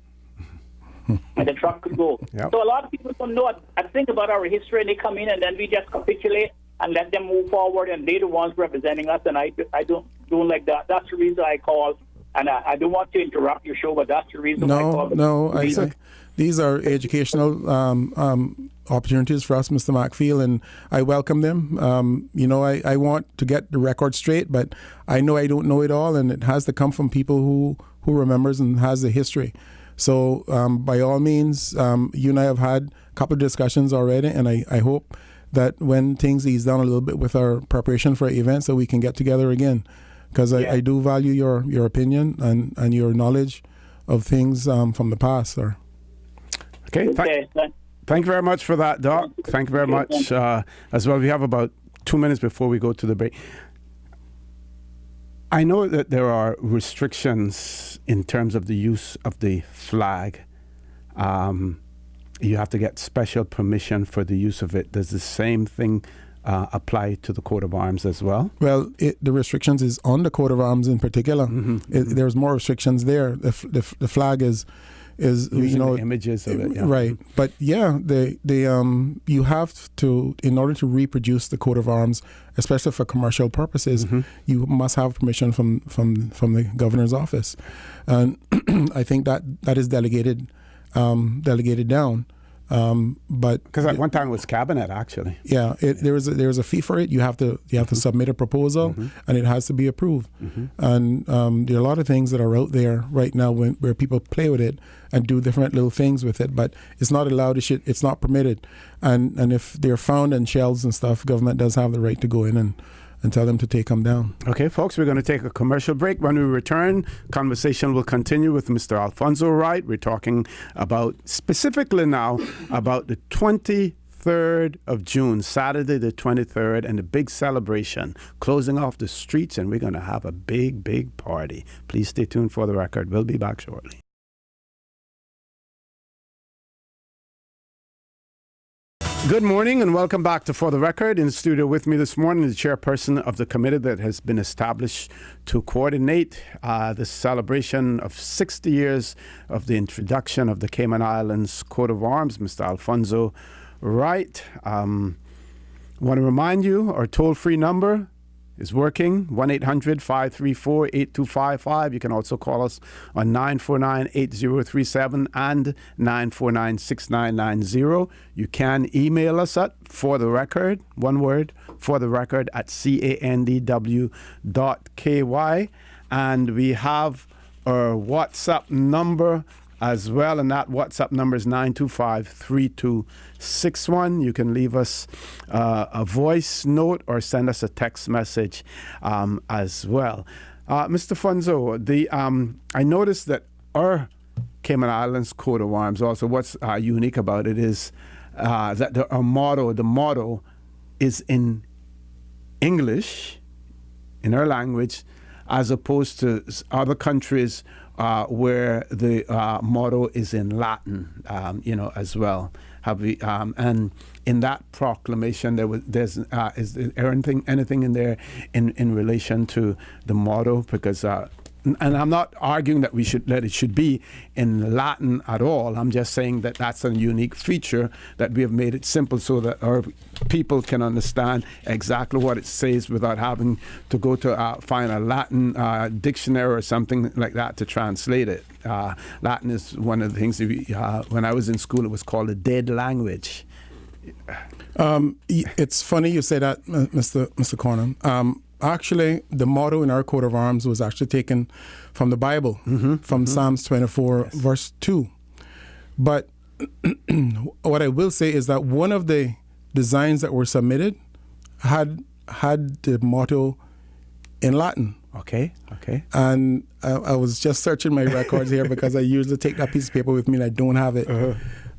And the truck could go. Yep. So a lot of people don't know a thing about our history, and they come in, and then we just capitulate and let them move forward, and they're the ones representing us, and I don't like that. That's the reason I call, and I don't want to interrupt your show, but that's the reason I call. I these are educational opportunities for us, Mr. McPhail, and I welcome them. I want to get the record straight, but I know I don't know it all, and it has to come from people who remembers and has the history. So by all means, you and I have had a couple of discussions already, and I hope that when things ease down a little bit with our preparation for events, that we can get together again, because I do value your opinion and your knowledge of things from the past, sir. Okay, thank you very much for that, Doc. Thank you very much. As well, we have about 2 minutes before we go to the break. I know that there are restrictions in terms of the use of the flag. You have to get special permission for the use of it. Does the same thing apply to the coat of arms as well? Well, the restrictions is on the coat of arms in particular. There's more restrictions there. The flag is using the images of it, yeah. Right. But yeah, you have to, in order to reproduce the coat of arms, especially for commercial purposes, you must have permission from the governor's office, and I think that is delegated down. But because at one time it was cabinet, actually. Yeah, there was a fee for it. You have to submit a proposal, and it has to be approved. And there are a lot of things that are out there right now where people play with it and do different little things with it, but it's not allowed. It's not permitted. And if they're found in shelves and stuff, government does have the right to go in and tell them to take them down. Okay, folks, we're going to take a commercial break. When we return, conversation will continue with Mr. Alfonso Wright. We're talking about, specifically now, about the 23rd of June, Saturday the 23rd, and the big celebration, closing off the streets, and we're going to have a big, big party. Please stay tuned for the record. We'll be back shortly. Good morning and welcome back to For the Record. In the studio with me this morning, the chairperson of the committee that has been established to coordinate the celebration of 60 years of the introduction of the Cayman Islands coat of arms, Mr. Alfonso Wright. Want to remind you, our toll-free number is working, 1-800-534-8255. You can also call us on 949-8037 and 949-6990. You can email us at fortherecord, one word, fortherecord at candw.ky. And we have our WhatsApp number as well, and that WhatsApp number is 925-3261. You can leave us a voice note or send us a text message as well. Mr. Fonzo, I noticed that our Cayman Islands coat of arms, also what's unique about it is that the motto is in English, in our language, as opposed to other countries where the motto is in Latin, as well. Have we? And in that proclamation, is there anything in there in relation to the motto? Because and I'm not arguing that it should be in Latin at all. I'm just saying that that's a unique feature that we have made it simple so that our people can understand exactly what it says without having to go to find a Latin dictionary or something like that to translate it. Latin is one of the things that when I was in school, it was called a dead language. It's funny you say that, Mr. Cornum. Actually, the motto in our coat of arms was actually taken from the Bible, from Psalms 24, verse 2. But what I will say is that one of the designs that were submitted had the motto in Latin. Okay. And I was just searching my records here because I usually take that piece of paper with me and I don't have it.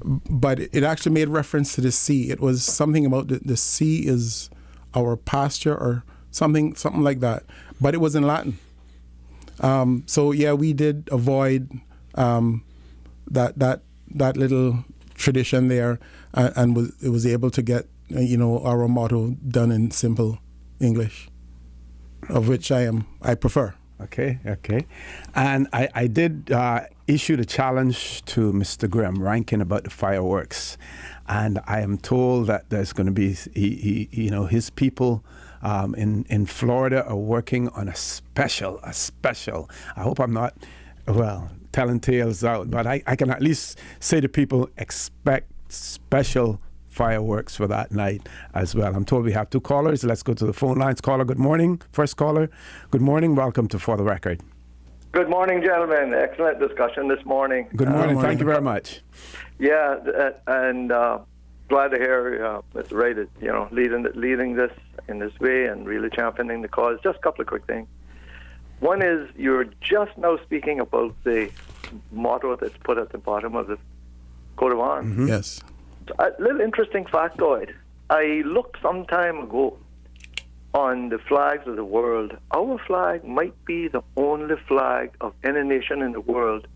But it actually made reference to the sea. It was something about the sea is our pasture or something like that. But it was in Latin. So yeah, we did avoid that little tradition there, and was able to get our motto done in simple English, of which I prefer. Okay. And I did issue the challenge to Mr. Graham Rankin about the fireworks, and I am told that there's going to be his people in Florida are working on a special. I hope I'm not telling tales out, but I can at least say to people, expect special fireworks for that night as well. I'm told we have two callers. Let's go to the phone lines. Caller, good morning. First caller, good morning. Welcome to For the Record. Good morning, gentlemen. Excellent discussion this morning. Good morning. Thank you very much. Yeah, and glad to hear Mr. Wright is, leading this in this way and really championing the cause. Just a couple of quick things. One is you're just now speaking about the motto that's put at the bottom of the coat of arms. Mm-hmm. Yes. A little interesting factoid. I looked some time ago on the flags of the world. Our flag might be the only flag of any nation in the world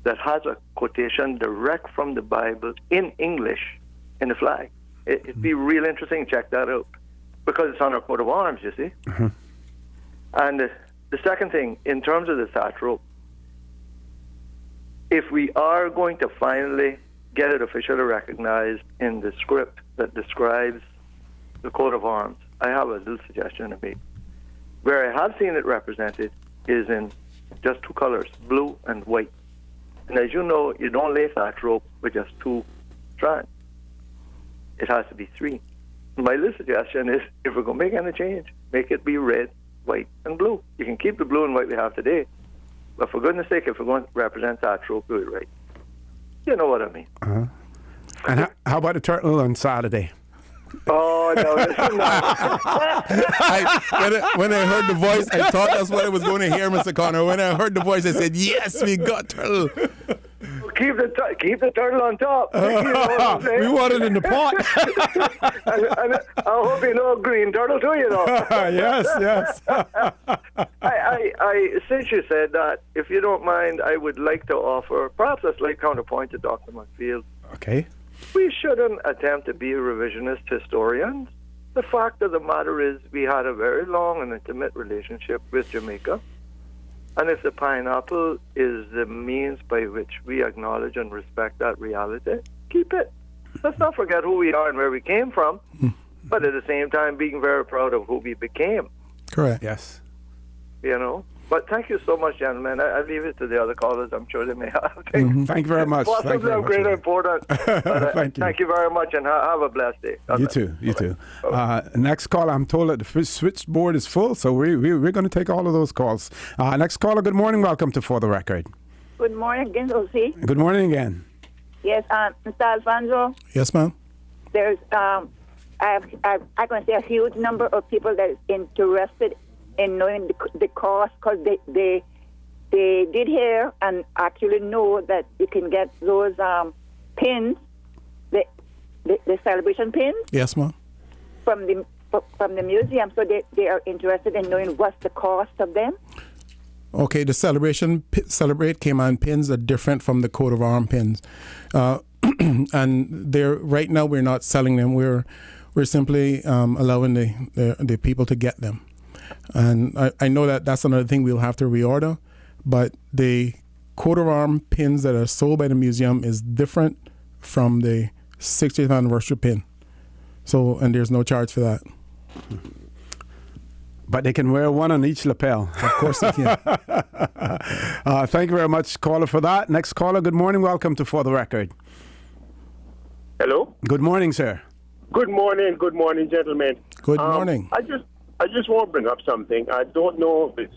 that has a quotation direct from the Bible in English in the flag. It'd be real interesting to check that out because it's on our coat of arms, you see. Mm-hmm. And the second thing, in terms of the thatch rope, if we are going to finally get it officially recognized in the script that describes the coat of arms, I have a little suggestion to make. Where I have seen it represented is in just two colors, blue and white. And as you know, you don't lay thatch rope with just two strands. It has to be three. My little suggestion is, if we're going to make any change, make it be red, white, and blue. You can keep the blue and white we have today, but for goodness sake, if we're going to represent thatch rope, do it right. You know what I mean. Uh-huh. And how about the turtle on Saturday? Oh, no, listen now. When I heard the voice, I thought that's what I was going to hear, Mr. Connor. When I heard the voice, I said, yes, we got turtle. Keep the turtle on top. We want it in the pot. and I hope you know green turtle too, Yes. I since you said that, if you don't mind, I would like to offer perhaps a slight counterpoint to Dr. McField. Okay. We shouldn't attempt to be revisionist historians. The fact of the matter is we had a very long and intimate relationship with Jamaica. And if the pineapple is the means by which we acknowledge and respect that reality, keep it. Let's not forget who we are and where we came from, but at the same time being very proud of who we became. Correct. Yes. You know? But thank you so much, gentlemen. I leave it to the other callers. I'm sure they may have things. Thank you very much. Thank you Possibly very of much. greater importance. Thank you. Very much, and have a blessed day. God You bless. too. You too. Next call. I'm told that the switchboard is full, so we're going to take all of those calls. Next caller. Good morning. Welcome to For the Record. Good morning again, Jose. Good morning again. Yes, Mr. Alfonso, Yes, ma'am. there's, I can say a huge number of people that is interested in knowing the cost, because they did hear and actually know that you can get those pins, the celebration pins Yes, ma'am. from the museum. So they are interested in knowing what's the cost of them. Okay, the Celebrate Cayman pins are different from the coat of arm pins, and they're right now we're not selling them. We're simply allowing the people to get them, and I know that's another thing we'll have to reorder. But the coat of arm pins that are sold by the museum is different from the 60th anniversary pin. So, and there's no charge for that. But they can wear one on each lapel. Of course they can. Thank you very much, caller, for that. Next caller, good morning. Welcome to For the Record. Hello. Good morning, sir. Good morning, gentlemen. Good morning. I just want to bring up something. I don't know if it's,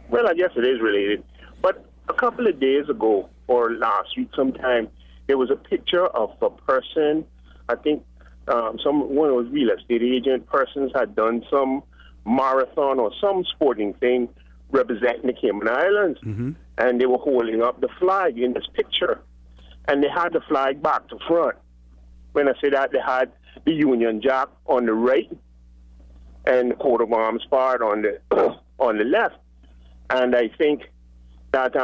well, I guess it is related. But a couple of days ago, or last week sometime, there was a picture of a person. I think one of those real estate agent persons had done some marathon or some sporting thing representing the Cayman Islands, and they were holding up the flag in this picture, and they had the flag back to front. When I say that, they had the Union Jack on the right and the coat of arms part on the on the left, and I think that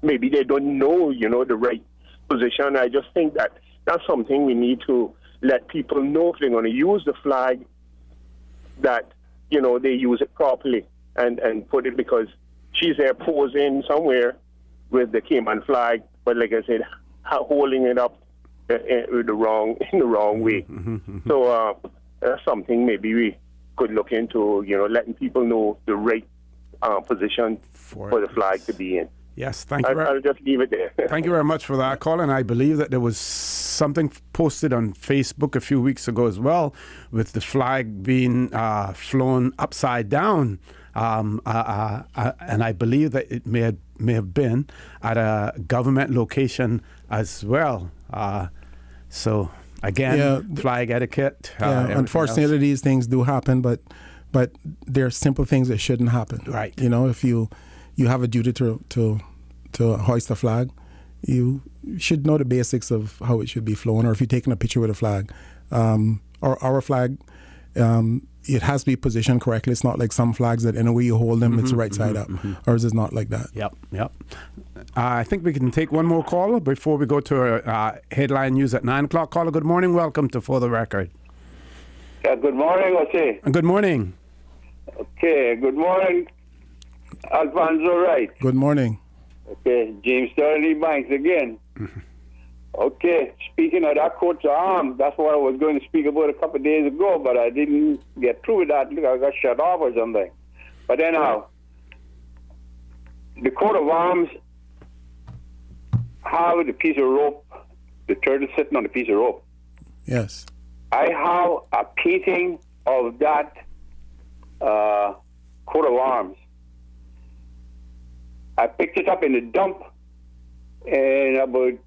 maybe they don't know, the right position. I just think that that's something we need to let people know if they're going to use the flag, that they use it properly and put it, because she's there posing somewhere with the Cayman flag, but like I said, holding it up in the wrong way. So that's something maybe we could look into, letting people know the right position for the flag to be in. Yes, thank you. I'll just leave it there. Thank you very much for that, Colin. I believe that there was something posted on Facebook a few weeks ago as well, with the flag being flown upside down. And I believe that it may have been at a government location as well. So again, flag etiquette. Unfortunately, these things do happen, but they're simple things that shouldn't happen. Right. If you have a duty to hoist a flag, you should know the basics of how it should be flown. Or if you're taking a picture with a flag, or our flag, it has to be positioned correctly. It's not like some flags that in a way you hold them, it's right side up. Ours is not like that. Yep. I think we can take one more call before we go to our headline news at 9 o'clock. Caller, good morning. Welcome to For the Record. Good morning, Jose. Good morning. Okay, good morning, Alfonso Wright. Good morning. Okay, James Sterling Banks again. Okay, speaking of that coat of arms, that's what I was going to speak about a couple of days ago, but I didn't get through with that. Look, I got shut off or something. But anyhow, the coat of arms have the piece of rope, the turtle sitting on the piece of rope. Yes. I have a painting of that coat of arms. I picked it up in the dump in about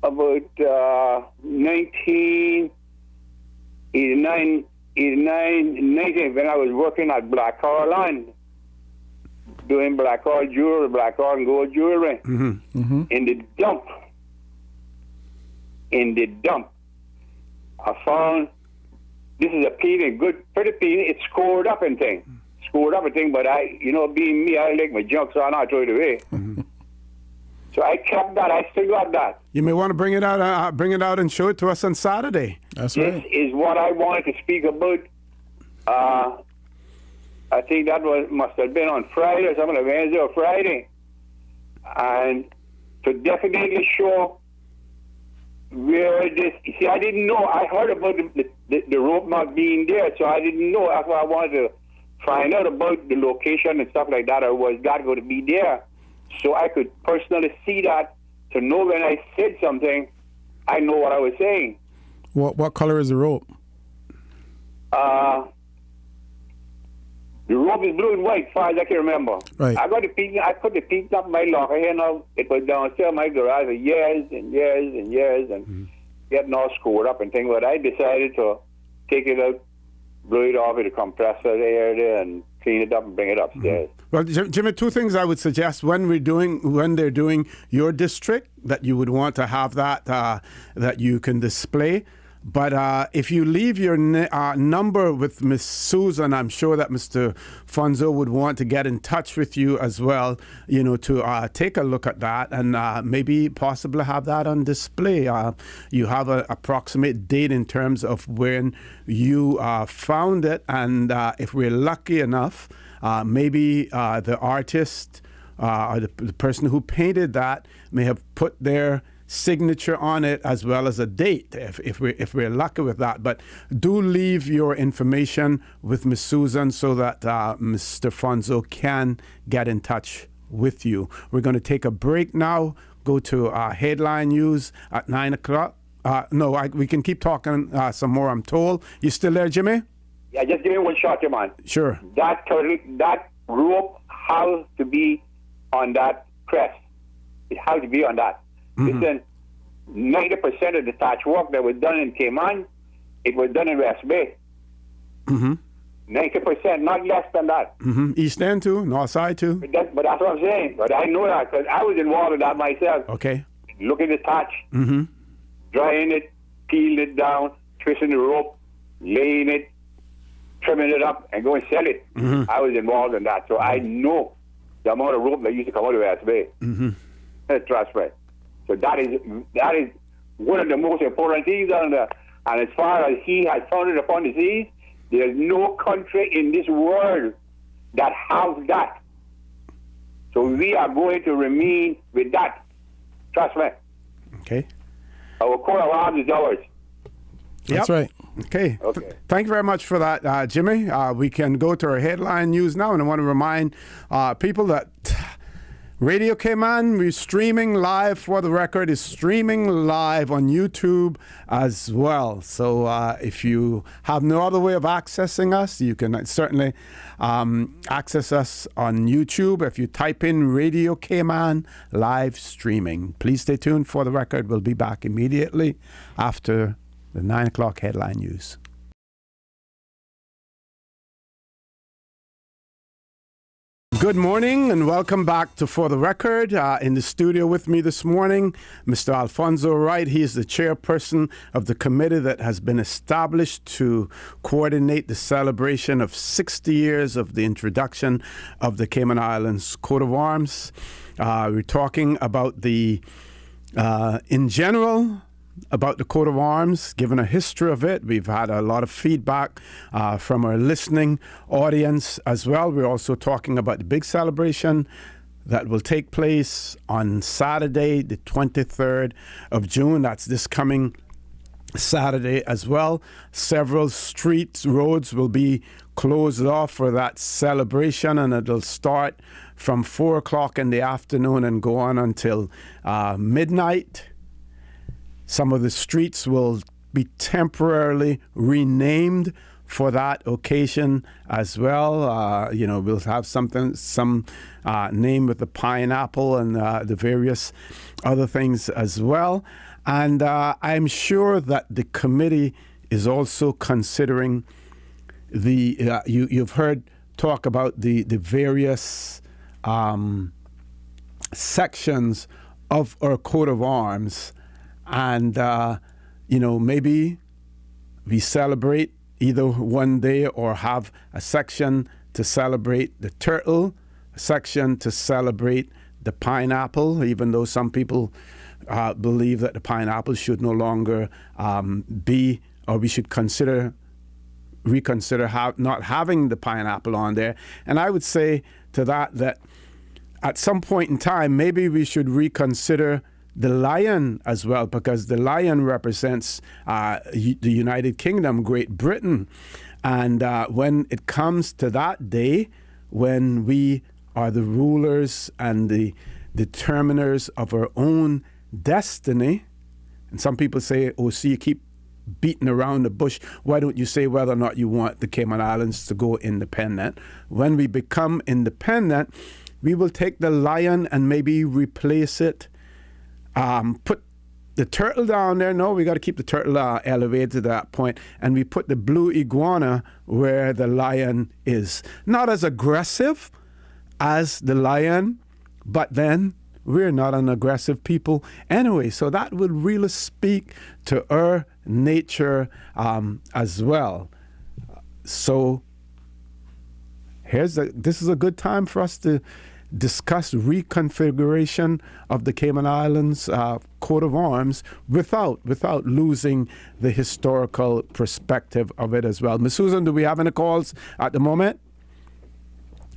1989, 90, when I was working at Black Caroline, doing black oil jewelry, black oil and gold jewelry. In the dump, I found this is a painting, good, pretty painting. It's scored up and thing. But I, being me, I like my junk, so I not throw it away. So I kept that. I still got that. You may want to bring it out and show it to us on Saturday. That's This right. is what I wanted to speak about. I think that must have been on Friday or something, Wednesday or Friday. And to definitely show where this... See, I didn't know. I heard about the rope not being there, so I didn't know. That's why I wanted to find out about the location and stuff like that, or was that going to be there, so I could personally see that, to know when I said something, I know what I was saying. What color is the rope? The rope is blue and white, as far as I can remember. Right. I put the piece up in my locker here now. It was downstairs in my garage for years and years and years, and getting all screwed up and things. But I decided to take it out, blow it off with a compressor air there, and clean it up and bring it upstairs. Well, Jimmy, two things I would suggest when they're doing your district, that you would want to have that you can display. But if you leave your number with Miss Susan, I'm sure that Mr. Fonzo would want to get in touch with you as well, to take a look at that and maybe possibly have that on display. You have an approximate date in terms of when you found it, and if we're lucky enough, maybe the artist or the person who painted that may have put their signature on it as well as a date, if we're lucky with that. But do leave your information with Miss Susan so that Mr. Fonzo can get in touch with you. We're going to take a break now, go to headline news at 9 o'clock. We can keep talking some more, I'm told. You still there, Jimmy? Yeah, just give me one shot, man. Sure. That rope has to be on that crest. It has to be on that. Listen, 90% of the thatch work that was done in Cayman, it was done in West Bay. 90%, not less than that. East End too, North Side too. But that's what I'm saying. But I know that because I was involved in that myself. Okay. Look at the thatch, drying it, peeling it down, twisting the rope, laying it, trimming it up, and go and sell it. I was involved in that, so I know the amount of rope that used to come out of West Bay. Trust me. So that is one of the most important things on the. And as far as he has founded upon the seas, there's no country in this world that has that. So we are going to remain with that. Trust me. Okay. Our coat of arms is ours. That's right. Okay. Thank you very much for that, Jimmy. We can go to our headline news now, and I want to remind people that Radio Cayman, we're streaming live for the record, is streaming live on YouTube as well. So if you have no other way of accessing us, you can certainly access us on YouTube. If you type in Radio Cayman live streaming, please stay tuned for the record. We'll be back immediately after the 9 o'clock headline news. Good morning and welcome back to For the Record. In the studio with me this morning, Mr. Alfonso Wright. He is the chairperson of the committee that has been established to coordinate the celebration of 60 years of the introduction of the Cayman Islands coat of arms. We're talking about in general, about the coat of arms, given a history of it. We've had a lot of feedback from our listening audience as well. We're also talking about the big celebration that will take place on Saturday, the 23rd of June. That's this coming Saturday as well. Several roads will be closed off for that celebration, and it'll start from 4 o'clock in the afternoon and go on until midnight. Some of the streets will be temporarily renamed for that occasion as well. We'll have some name with the pineapple and the various other things as well. And I'm sure that the committee is also considering you've heard talk about the various sections of our coat of arms. And, maybe we celebrate either one day or have a section to celebrate the turtle, a section to celebrate the pineapple, even though some people believe that the pineapple should no longer be, or we should reconsider not having the pineapple on there. And I would say to that at some point in time, maybe we should reconsider the lion as well, because the lion represents the United Kingdom, Great Britain. And when it comes to that day, when we are the rulers and the determiners of our own destiny, and some people say, oh, see, you keep beating around the bush. Why don't you say whether or not you want the Cayman Islands to go independent? When we become independent, we will take the lion and maybe replace it, put the turtle down there. No, we got to keep the turtle elevated to that point. And we put the blue iguana where the lion is. Not as aggressive as the lion, but then we're not an aggressive people anyway. So that would really speak to our nature as well. So this is a good time for us to discuss reconfiguration of the Cayman Islands coat of arms without losing the historical perspective of it as well. Ms. Susan, do we have any calls at the moment?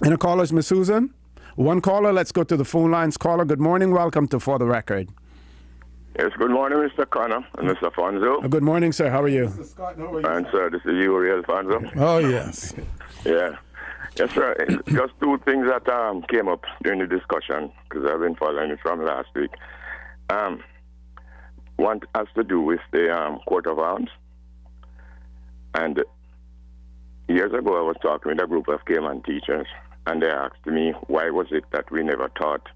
Any callers, Ms. Susan? One caller, let's go to the phone lines. Caller, good morning. Welcome to For the Record. Yes, good morning, Mr. Connor and Mr. Alfonso. Good morning, sir. How are you? Mr. Scott, how are you? And, sir, this is you, Uriel Alfonso. Oh, yes. Yeah. Yes, sir. Just two things that came up during the discussion, because I've been following it from last week. One has to do with the coat of arms. And years ago, I was talking with a group of Cayman teachers, and they asked me, why was it that we never taught,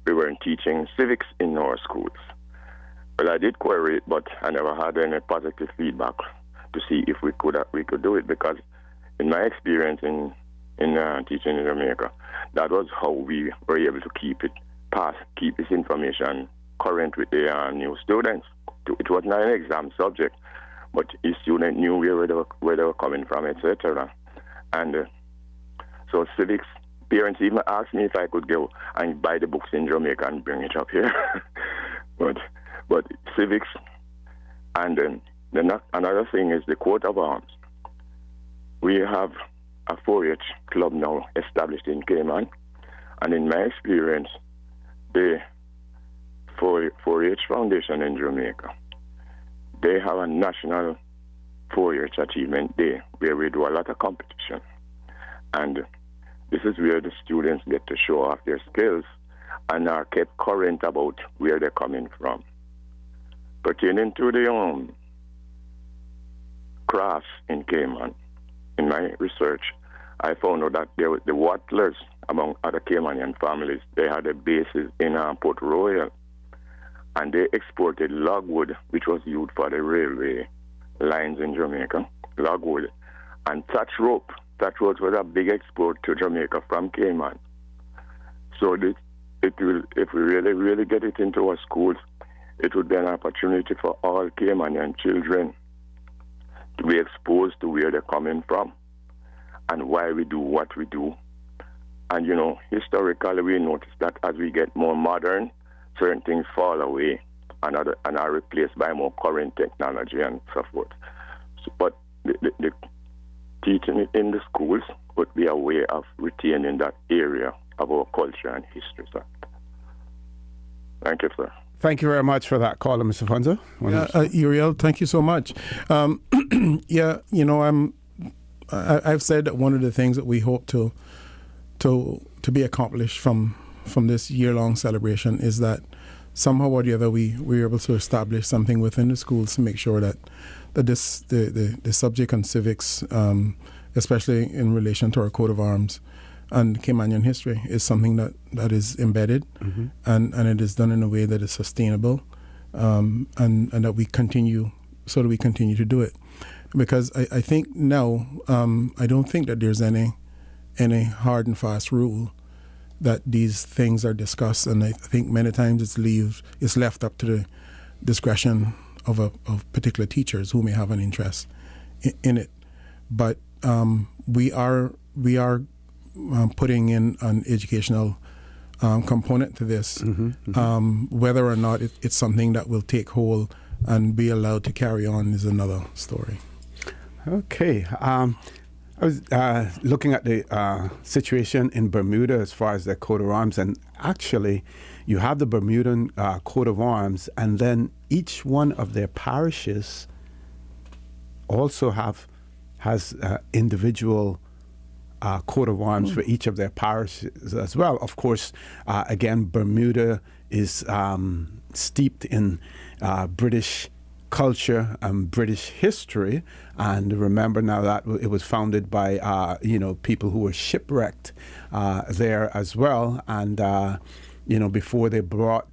we weren't teaching civics in our schools? Well, I did query it, but I never had any positive feedback to see if we could do it, because in my experience in teaching in Jamaica, that was how we were able to keep this information current with the new students. It was not an exam subject, but each student knew where they were coming from, etc. And so civics, parents even asked me if I could go and buy the books in Jamaica and bring it up here. but civics, and then another thing is the coat of arms. We have a 4-H club now established in Cayman, and in my experience, the 4-H Foundation in Jamaica, they have a national 4-H Achievement Day where we do a lot of competition. And this is where the students get to show off their skills and are kept current about where they're coming from. Pertaining to the crafts in Cayman, in my research, I found out that the Wattlers, among other Caymanian families, they had a basis in Port Royal, and they exported logwood, which was used for the railway lines in Jamaica, logwood, and thatch rope. Thatch rope was a big export to Jamaica from Cayman. So if we really get it into our schools, it would be an opportunity for all Caymanian children to be exposed to where they're coming from and why we do what we do. And, historically, we notice that as we get more modern, certain things fall away and are replaced by more current technology and so forth. But the teaching it in the schools would be a way of retaining that area of our culture and history, sir. Thank you, sir. Thank you very much for that call, Mr. Fonzo. Uriel, thank you so much. I've said that one of the things that we hope to be accomplished from this year-long celebration is that somehow or the other we're able to establish something within the schools to make sure that the subject on civics, especially in relation to our coat of arms and Caymanian history, is something that is embedded, and it is done in a way that is sustainable, and that we continue to do it. Because I think now, I don't think that there's any hard and fast rule that these things are discussed, and I think many times it's left up to the discretion of particular teachers who may have an interest in it. But we are putting in an educational component to this. Whether or not it's something that will take hold and be allowed to carry on is another story. Okay. I was looking at the situation in Bermuda as far as their coat of arms, and actually, you have the Bermudan coat of arms, and then each one of their parishes also has individual coat of arms for each of their parishes as well. Of course, again, Bermuda is steeped in British culture and British history, and remember now that it was founded by people who were shipwrecked there as well, and before they brought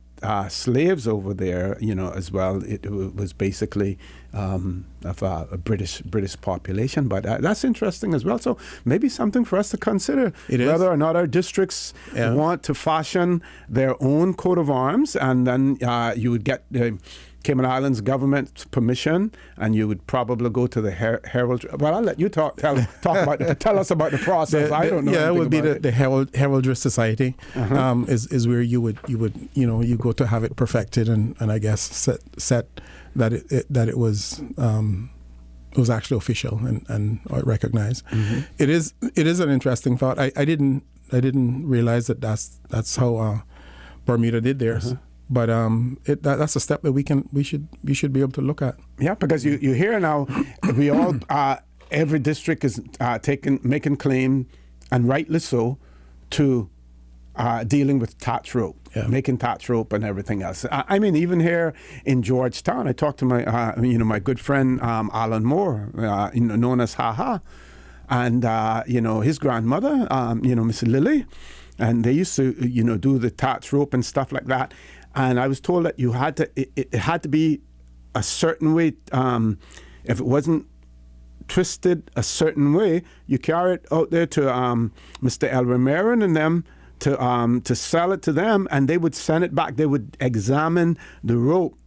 slaves over there, as well, it was basically of a British population. But that's interesting as well. So maybe something for us to consider, whether or not our districts want to fashion their own coat of arms, and then you would get the Cayman Islands government permission, and you would probably go to the Herald. Well, I'll let you talk about tell us about the process. I don't know. Yeah, it would be the Heraldry Society. Is where you would you go to have it perfected, and I guess set that it was actually official and recognized. It is an interesting thought. I didn't realize that's how Bermuda did theirs. But that's a step that we should be able to look at. Yeah, because you hear now, we all every district is making claim, and rightly so, to dealing with thatch rope, making thatch rope and everything else. I mean, even here in Georgetown, I talked to my good friend Alan Moore, known as Ha Ha, and his grandmother, Miss Lily, and they used to do the thatch rope and stuff like that. And I was told that you had to, it had to be a certain way. If it wasn't twisted a certain way, you carry it out there to Mr. El Romero and them to sell it to them, and they would send it back. They would examine the rope,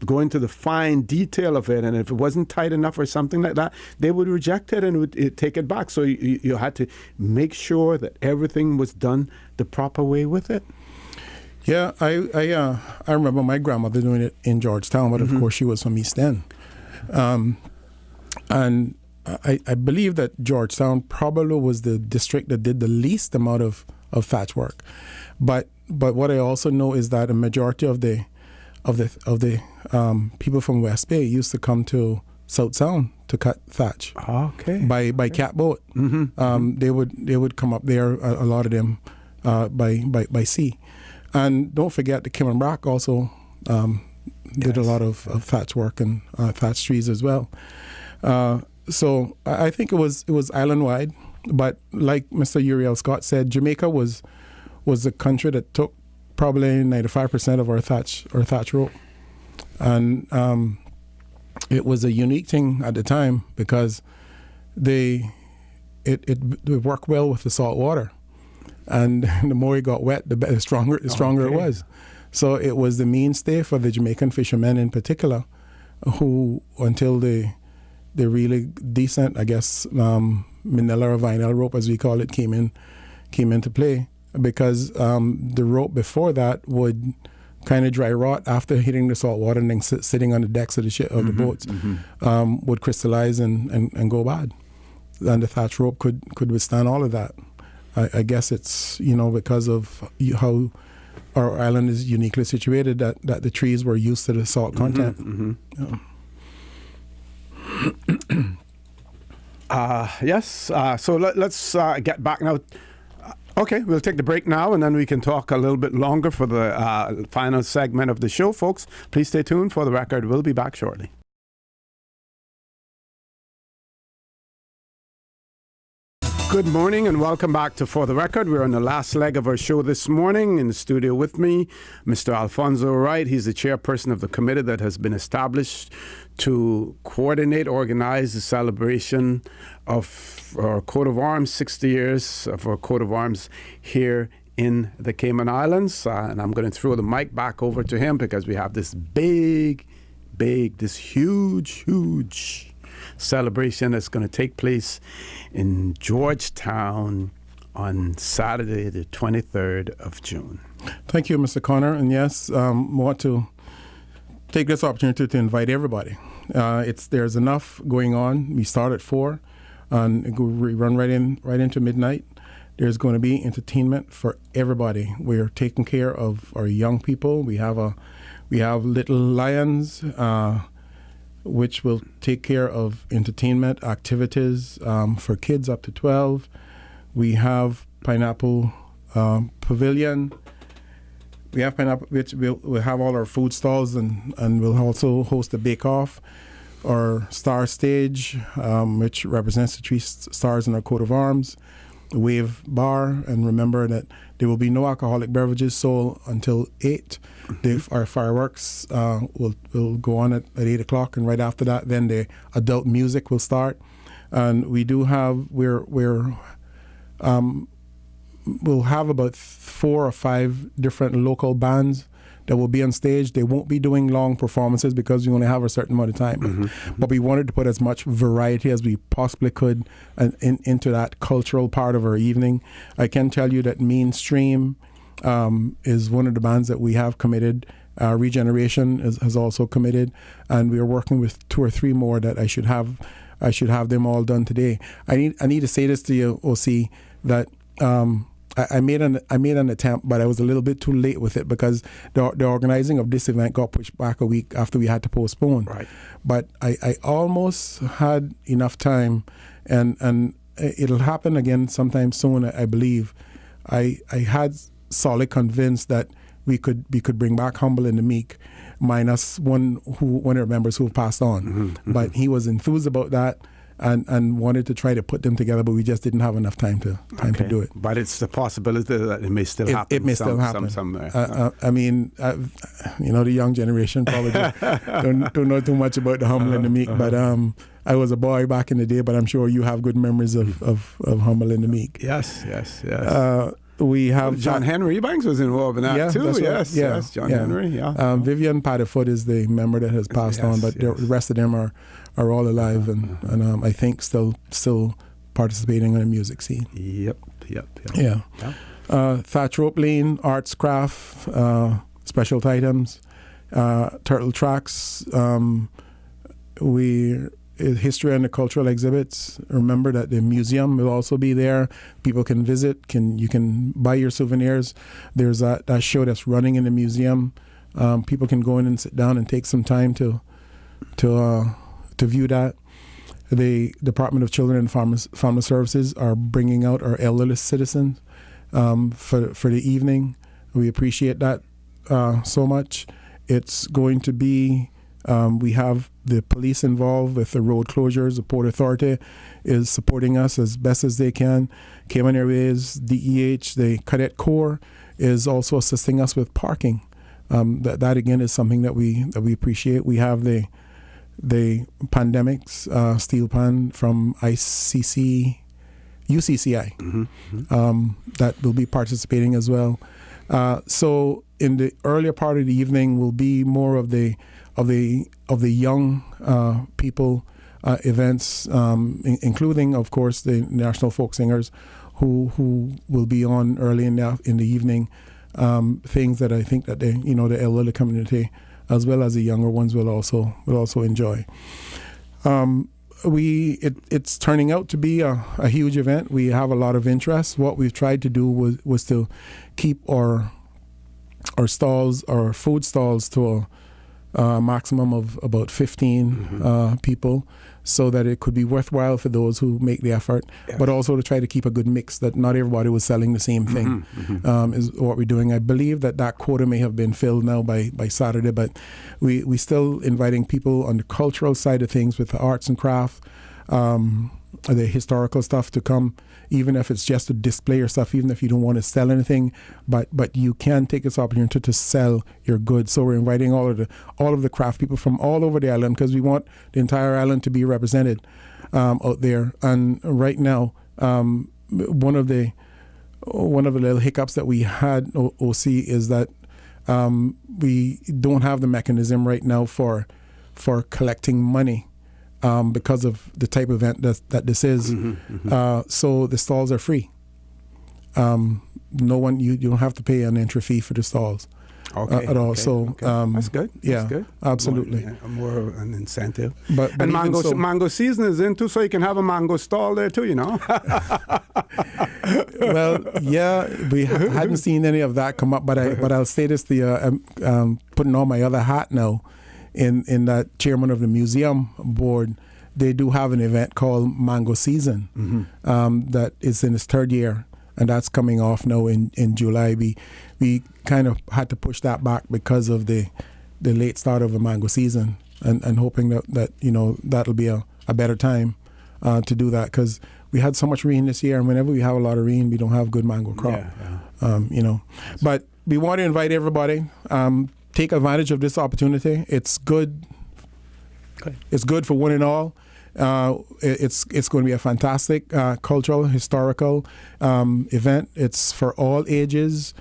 go into the fine detail of it, and if it wasn't tight enough or something like that, they would reject it and would take it back. So you had to make sure that everything was done the proper way with it. Yeah, I remember my grandmother doing it in Georgetown, but of course she was from East End, and I believe that Georgetown probably was the district that did the least amount of thatch work, but what I also know is that a majority of the people from West Bay used to come to South Sound to cut thatch. Okay. By catboat. They would come up there. A lot of them by sea. And don't forget the Cayman Rock also did a lot of thatch work and thatch trees as well. So I think it was island wide, but like Mr. Uriel Scott said, Jamaica was the country that took probably 95% of our thatch rope, and it was a unique thing at the time because it worked well with the salt water. And the more it got wet, the stronger it was. So it was the mainstay for the Jamaican fishermen in particular, who until the really decent, I guess, manila or vinyl rope, as we call it, came into play, because the rope before that would kind of dry rot after hitting the salt water and then sitting on the decks of the boats, would crystallize and go bad. And the thatch rope could withstand all of that. I guess it's, because of how our island is uniquely situated that the trees were used to the salt content. Yes. So let's get back now. Okay, we'll take the break now, and then we can talk a little bit longer for the final segment of the show, folks. Please stay tuned. For the record, we'll be back shortly. Good morning and welcome back to For the Record. We're on the last leg of our show this morning. In the studio with me, Mr. Alfonso Wright. He's the chairperson of the committee that has been established to coordinate, organize the celebration of our coat of arms, 60 years of our coat of arms here in the Cayman Islands. And I'm going to throw the mic back over to him because we have this this huge celebration that's going to take place in Georgetown on Saturday, the 23rd of June. Thank you, Mr. Connor. And yes, want to take this opportunity to invite everybody. There's enough going on. We start at 4 and we run right into midnight. There's going to be entertainment for everybody. We're taking care of our young people. We have Little Lions, which will take care of entertainment activities for kids up to 12. We have Pineapple Pavilion. We have Pineapple, which we'll have all our food stalls, and we'll also host a bake-off. Our Star Stage, which represents the 3 stars in our coat of arms. The Wave Bar, and remember that there will be no alcoholic beverages sold until 8. Our fireworks will go on at 8 o'clock, and right after that, then the adult music will start. And we do have we'll have about 4 or 5 different local bands that will be on stage. They won't be doing long performances because we only have a certain amount of time. But we wanted to put as much variety as we possibly could into that cultural part of our evening. I can tell you that Mainstream is one of the bands that we have committed. Regeneration has also committed, and we are working with 2 or 3 more that I should have them all done today. I need to say this to you, OC, that I made an attempt, but I was a little bit too late with it because the organizing of this event got pushed back a week after we had to postpone. Right. But I almost had enough time, and it'll happen again sometime soon, I believe. I had solid convinced that we could bring back Humble and the Meek, minus one of the members who passed on. But he was enthused about that. And wanted to try to put them together, but we just didn't have enough time to do it. But it's a possibility that it may still happen. It may still happen. Somewhere. I mean, the young generation probably don't know too much about the Humble and the Meek. But I was a boy back in the day, but I'm sure you have good memories of Humble and the Meek. Yes. We have John Henry Banks was involved in that too. That's right. Yes, John Henry. Yeah. Vivian Padderfoot is the member that has passed on, but the rest of them are all alive and I think still participating in the music scene. Yep. Yeah. Thatch Rope Lane, Arts Craft, Special Items, Turtle Tracks. History and the cultural exhibits. Remember that the museum will also be there. People can visit. You can buy your souvenirs. There's that show that's running in the museum. People can go in and sit down and take some time to view that. The Department of Children and Family Services are bringing out our elderly citizens for the evening. We appreciate that so much. It's going to be. We have the police involved with the road closures. The Port Authority is supporting us as best as they can. Cayman Airways, DEH, the Cadet Corps is also assisting us with parking. That again is something that we appreciate. We have the pandemics steel pan from UCCI that will be participating as well. So in the earlier part of the evening will be more of the young people events, including, of course, the National Folk Singers, who will be on early in the evening. Things that I think that the elderly community, as well as the younger ones, will also enjoy. It's turning out to be a huge event. We have a lot of interest. What we've tried to do was to keep our stalls, our food stalls, to a maximum of about 15 people, so that it could be worthwhile for those who make the effort, but also to try to keep a good mix, that not everybody was selling the same thing, is what we're doing. I believe that quota may have been filled now by Saturday, but we still inviting people on the cultural side of things with the arts and craft, the historical stuff to come, even if it's just to display your stuff, even if you don't want to sell anything, but you can take this opportunity to sell your goods. So we're inviting all of the craft people from all over the island, because we want the entire island to be represented out there. And right now, one of the little hiccups that we had, OC, is that we don't have the mechanism right now for collecting money. Because of the type of event that this is. So the stalls are free. no one you don't have to pay an entry fee for the stalls. At all. So that's good. Yeah, that's good. Absolutely. More an incentive. But and even mango season is in too, so you can have a mango stall there too. Well, yeah, we hadn't seen any of that come up, but I'll say this: putting on my other hat now, in that chairman of the museum board, they do have an event called Mango Season that is in its third year. And that's coming off now in July. We kind of had to push that back because of the late start of the mango season, and hoping that that'll be a better time to do that, because we had so much rain this year, and whenever we have a lot of rain, we don't have good mango crop. But we want to invite everybody, take advantage of this opportunity. It's good. It's good for one and all. It's going to be a fantastic cultural, historical event. It's for all ages.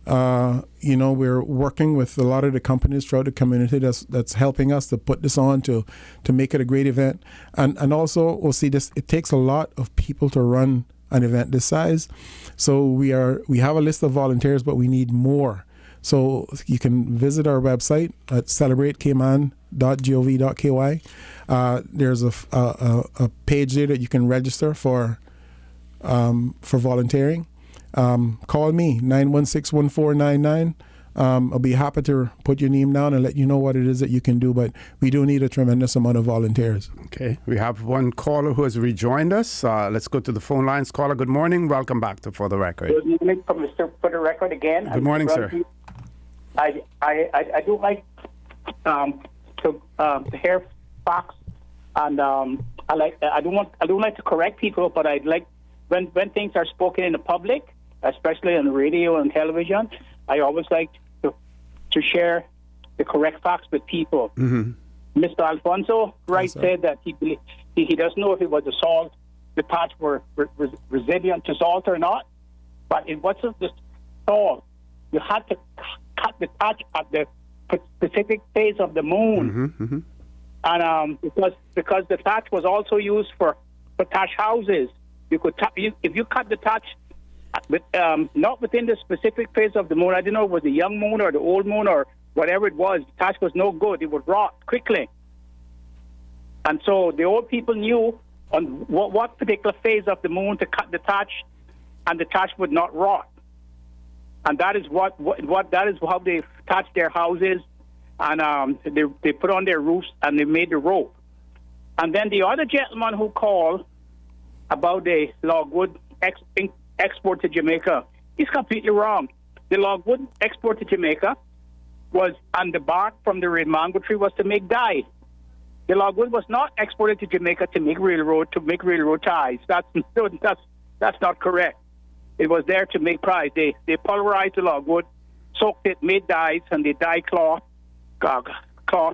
We're working with a lot of the companies throughout the community that's helping us to put this on to make it a great event. And also, we'll see this. It takes a lot of people to run an event this size. So we have a list of volunteers, but we need more. So you can visit our website at celebrateCayman.gov.ky. There's a page there that you can register for volunteering. Call me, 916-1499. I'll be happy to put your name down and let you know what it is that you can do, but we do need a tremendous amount of volunteers. Okay, we have one caller who has rejoined us. Let's go to the phone lines. Caller, good morning. Welcome back to For the Record. Good morning, Mr. For the Record again. Good morning, sir. I do like to hear facts, and I don't like to correct people, but I like when things are spoken in the public, especially on radio and television. I always like to share the correct facts with people. Mr. Alfonso Wright said that he doesn't know if it was the salt, the parts were resilient to salt or not, but it wasn't the salt. You had to cut the thatch at the specific phase of the moon, and because the thatch was also used for thatch houses. You could if you cut the thatch not within the specific phase of the moon. I don't know if it was the young moon or the old moon or whatever it was. The thatch was no good. It would rot quickly. And so the old people knew on what particular phase of the moon to cut the thatch, and the thatch would not rot. And that is what that is how they thatched their houses, and they put on their roofs and they made the rope. And then the other gentleman who called about the logwood export to Jamaica, he's completely wrong. The logwood export to Jamaica was, and the bark from the red mango tree was to make dye. The logwood was not exported to Jamaica to make railroad ties. That's not correct. It was there to make ties. They pulverized the logwood, soaked it, made dyes, and they dye cloth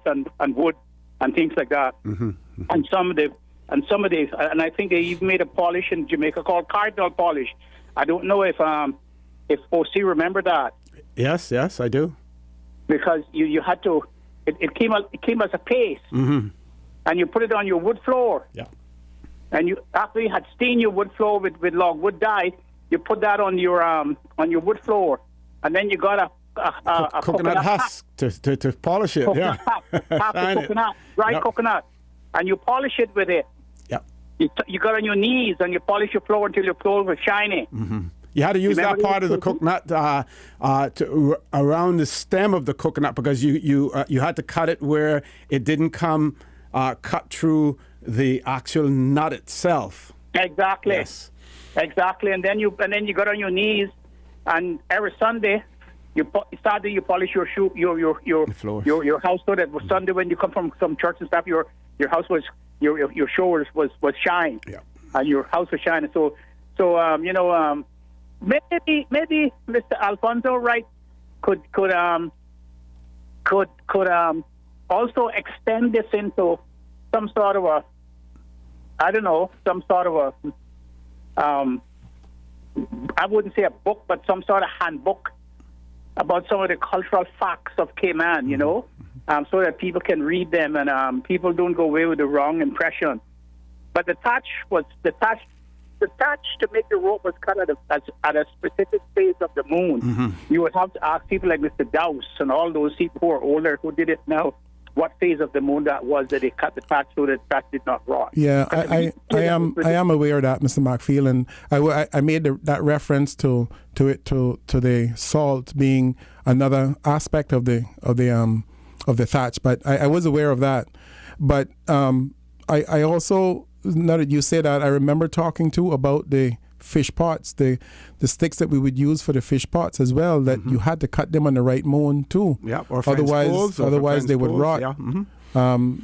and wood and things like that. And some of the and I think they even made a polish in Jamaica called cardinal polish. I don't know if OC remember that. Yes, I do. Because you had to, it came as a paste, and you put it on your wood floor. Yeah. And you, after you had stained your wood floor with logwood dye, you put that on your wood floor, and then you got a coconut husk to polish it. Coconut half the coconut, dried coconut, and you polish it with it. Yeah. You got on your knees and you polish your floor until your floor was shiny. You had to use that part of the coconut around the stem of the coconut, because you had to cut it where it didn't come cut through the actual nut itself. Exactly. Yes. Exactly. And then you got on your knees, and every Sunday you polish your shoe, your house, so that Sunday when you come from some church and stuff, your house was your shoulders was shine. Yeah. And your house was shining. So maybe Mr. Alfonso Wright could also extend this into some sort of a, I don't know, some sort of a, I wouldn't say a book, but some sort of handbook about some of the cultural facts of Cayman, so that people can read them and people don't go away with the wrong impression. But the thatch the thatch to make the rope was cut at a specific phase of the moon. You would have to ask people like Mr. Dowse and all those people who are older who did it now what phase of the moon that was that they cut the thatch so that thatch did not rot. Yeah, I am aware of that, Mr. McPhail, and I made that reference to the salt being another aspect of the thatch, but I was aware of that. But I also, now that you say that, I remember talking about the fish pots, the sticks that we would use for the fish pots as well, that you had to cut them on the right moon too. Yeah, or otherwise they would rot. Yeah.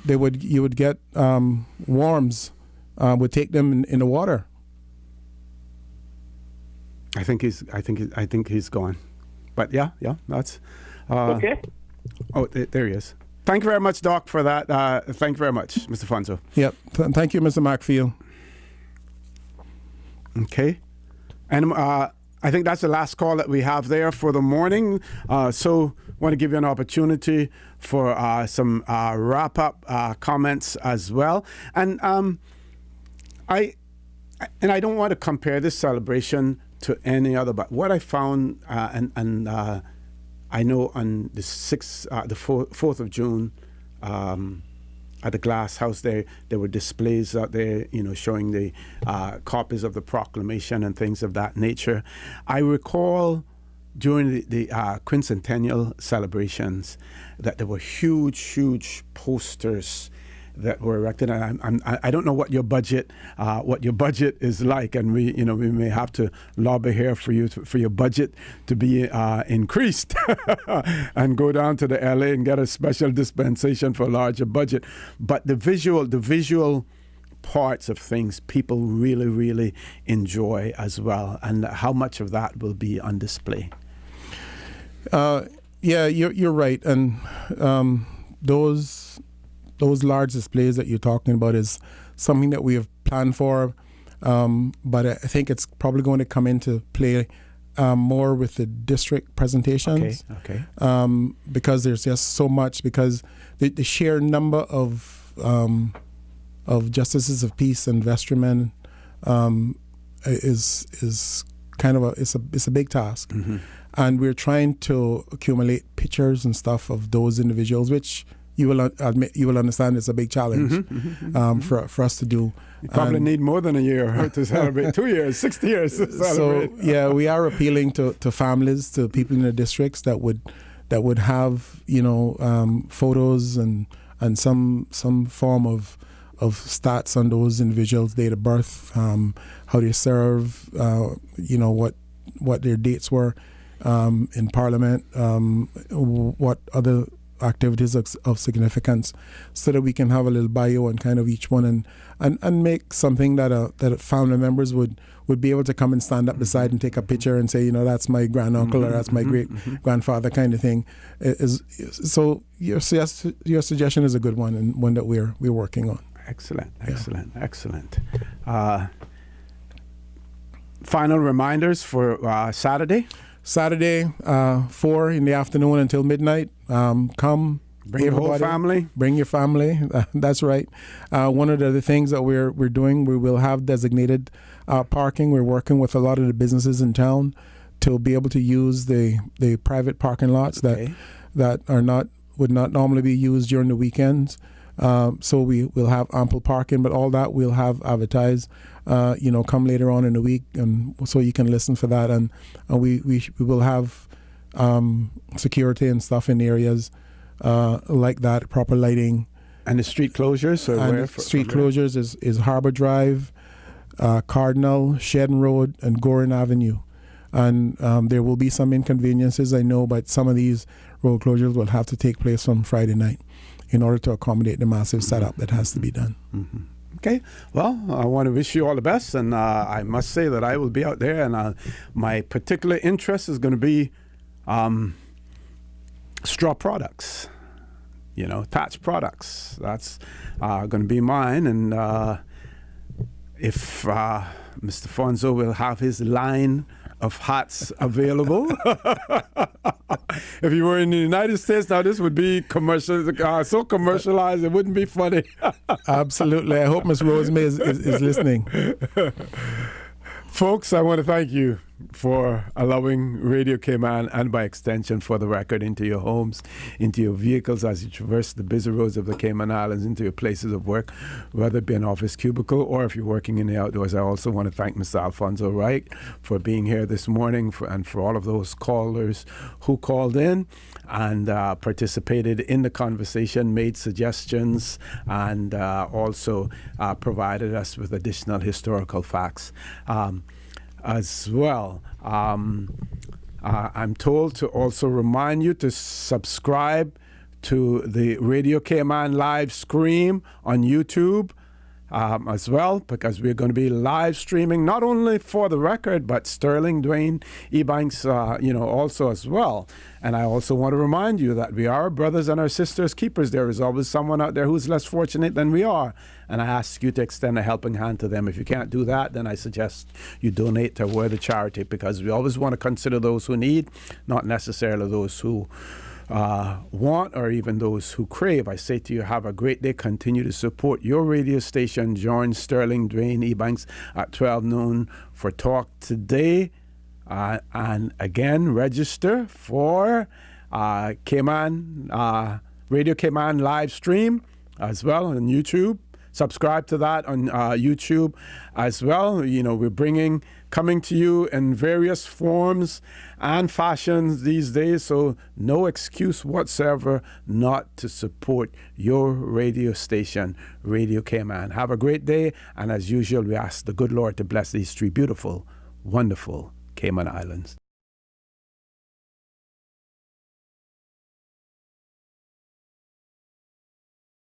You would get worms would take them in the water. I think he's gone. But yeah, that's okay. Oh, there he is. Thank you very much, Doc, for that. Thank you very much, Mr. Fonzo. Yep. Thank you, Mr. McPhail. Okay. And I think that's the last call that we have there for the morning. So I want to give you an opportunity for some wrap-up comments as well. And I don't want to compare this celebration to any other, but what I found, I know on the 4th of June, at the Glass House there were displays out there, showing the copies of the proclamation and things of that nature. I recall during the quincentennial celebrations that there were huge posters that were erected, and I don't know what your budget is like, and we may have to lobby here for your budget to be increased and go down to the LA and get a special dispensation for a larger budget. But the visual parts of things people really enjoy as well, and how much of that will be on display. Yeah, you're right, and those large displays that you're talking about is something that we have planned for, but I think it's probably going to come into play more with the district presentations. Okay. Because there's just so much, because the sheer number of justices of peace and vestrymen is kind of it's a big task, and we're trying to accumulate pictures and stuff of those individuals, which you will understand it's a big challenge for us to do. You probably need more than a year to celebrate, 2 years, 60 years to celebrate. So yeah, we are appealing to families, to people in the districts that would have photos and some form of stats on those individuals, date of birth, how they serve, what their dates were in Parliament, what other activities of significance, so that we can have a little bio on kind of each one and make something that family members would be able to come and stand up beside and take a picture and say, that's my granduncle or that's my great grandfather kind of thing. So your suggestion is a good one, and one that we're working on. Excellent. Final reminders for Saturday. Saturday, 4 in the afternoon until midnight. Come. Bring your whole family. Bring your family. That's right. One of the other things that we're doing, we will have designated parking. We're working with a lot of the businesses in town to be able to use the private parking lots that would not normally be used during the weekends. So we will have ample parking, but all that we'll have advertised. Come later on in the week, and so you can listen for that. And we will have security and stuff in areas like that, proper lighting. And the street closures? Closures is Harbor Drive, Cardinal, Shedden Road, and Gorin Avenue. And there will be some inconveniences, I know, but some of these road closures will have to take place from Friday night in order to accommodate the massive setup that has to be done. Okay. Well, I want to wish you all the best, and I must say that I will be out there, and my particular interest is going to be straw products, thatch products. That's going to be mine, and if Mr. Fonzo will have his line of hats available. If you were in the United States, now this would be commercial, so commercialized it wouldn't be funny. Absolutely. I hope Ms. Rosemary is listening. Folks, I want to thank you for allowing Radio Cayman and by extension for the record into your homes, into your vehicles as you traverse the busy roads of the Cayman Islands, into your places of work, whether it be an office cubicle or if you're working in the outdoors. I also want to thank Mr. Alfonso Wright for being here this morning and for all of those callers who called in and participated in the conversation, made suggestions, and also provided us with additional historical facts. As well, I'm told to also remind you to subscribe to the Radio Cayman live stream on YouTube as well, because we're going to be live streaming not only for the record, but Sterling, Dwayne, Ebanks, also as well. And I also want to remind you that we are our brothers and our sisters keepers. There is always someone out there who's less fortunate than we are. And I ask you to extend a helping hand to them. If you can't do that, then I suggest you donate to a word of charity, because we always want to consider those who need, not necessarily those who want or even those who crave. I say to you, have a great day. Continue to support your radio station. Join Sterling, Dwayne, Ebanks at 12 noon for Talk Today. And again, register for Cayman, Radio Cayman live stream as well on YouTube. Subscribe to that on YouTube as well. We're coming to you in various forms and fashions these days, so no excuse whatsoever not to support your radio station, Radio Cayman. Have a great day, and as usual, we ask the good Lord to bless these three beautiful, wonderful Cayman Islands.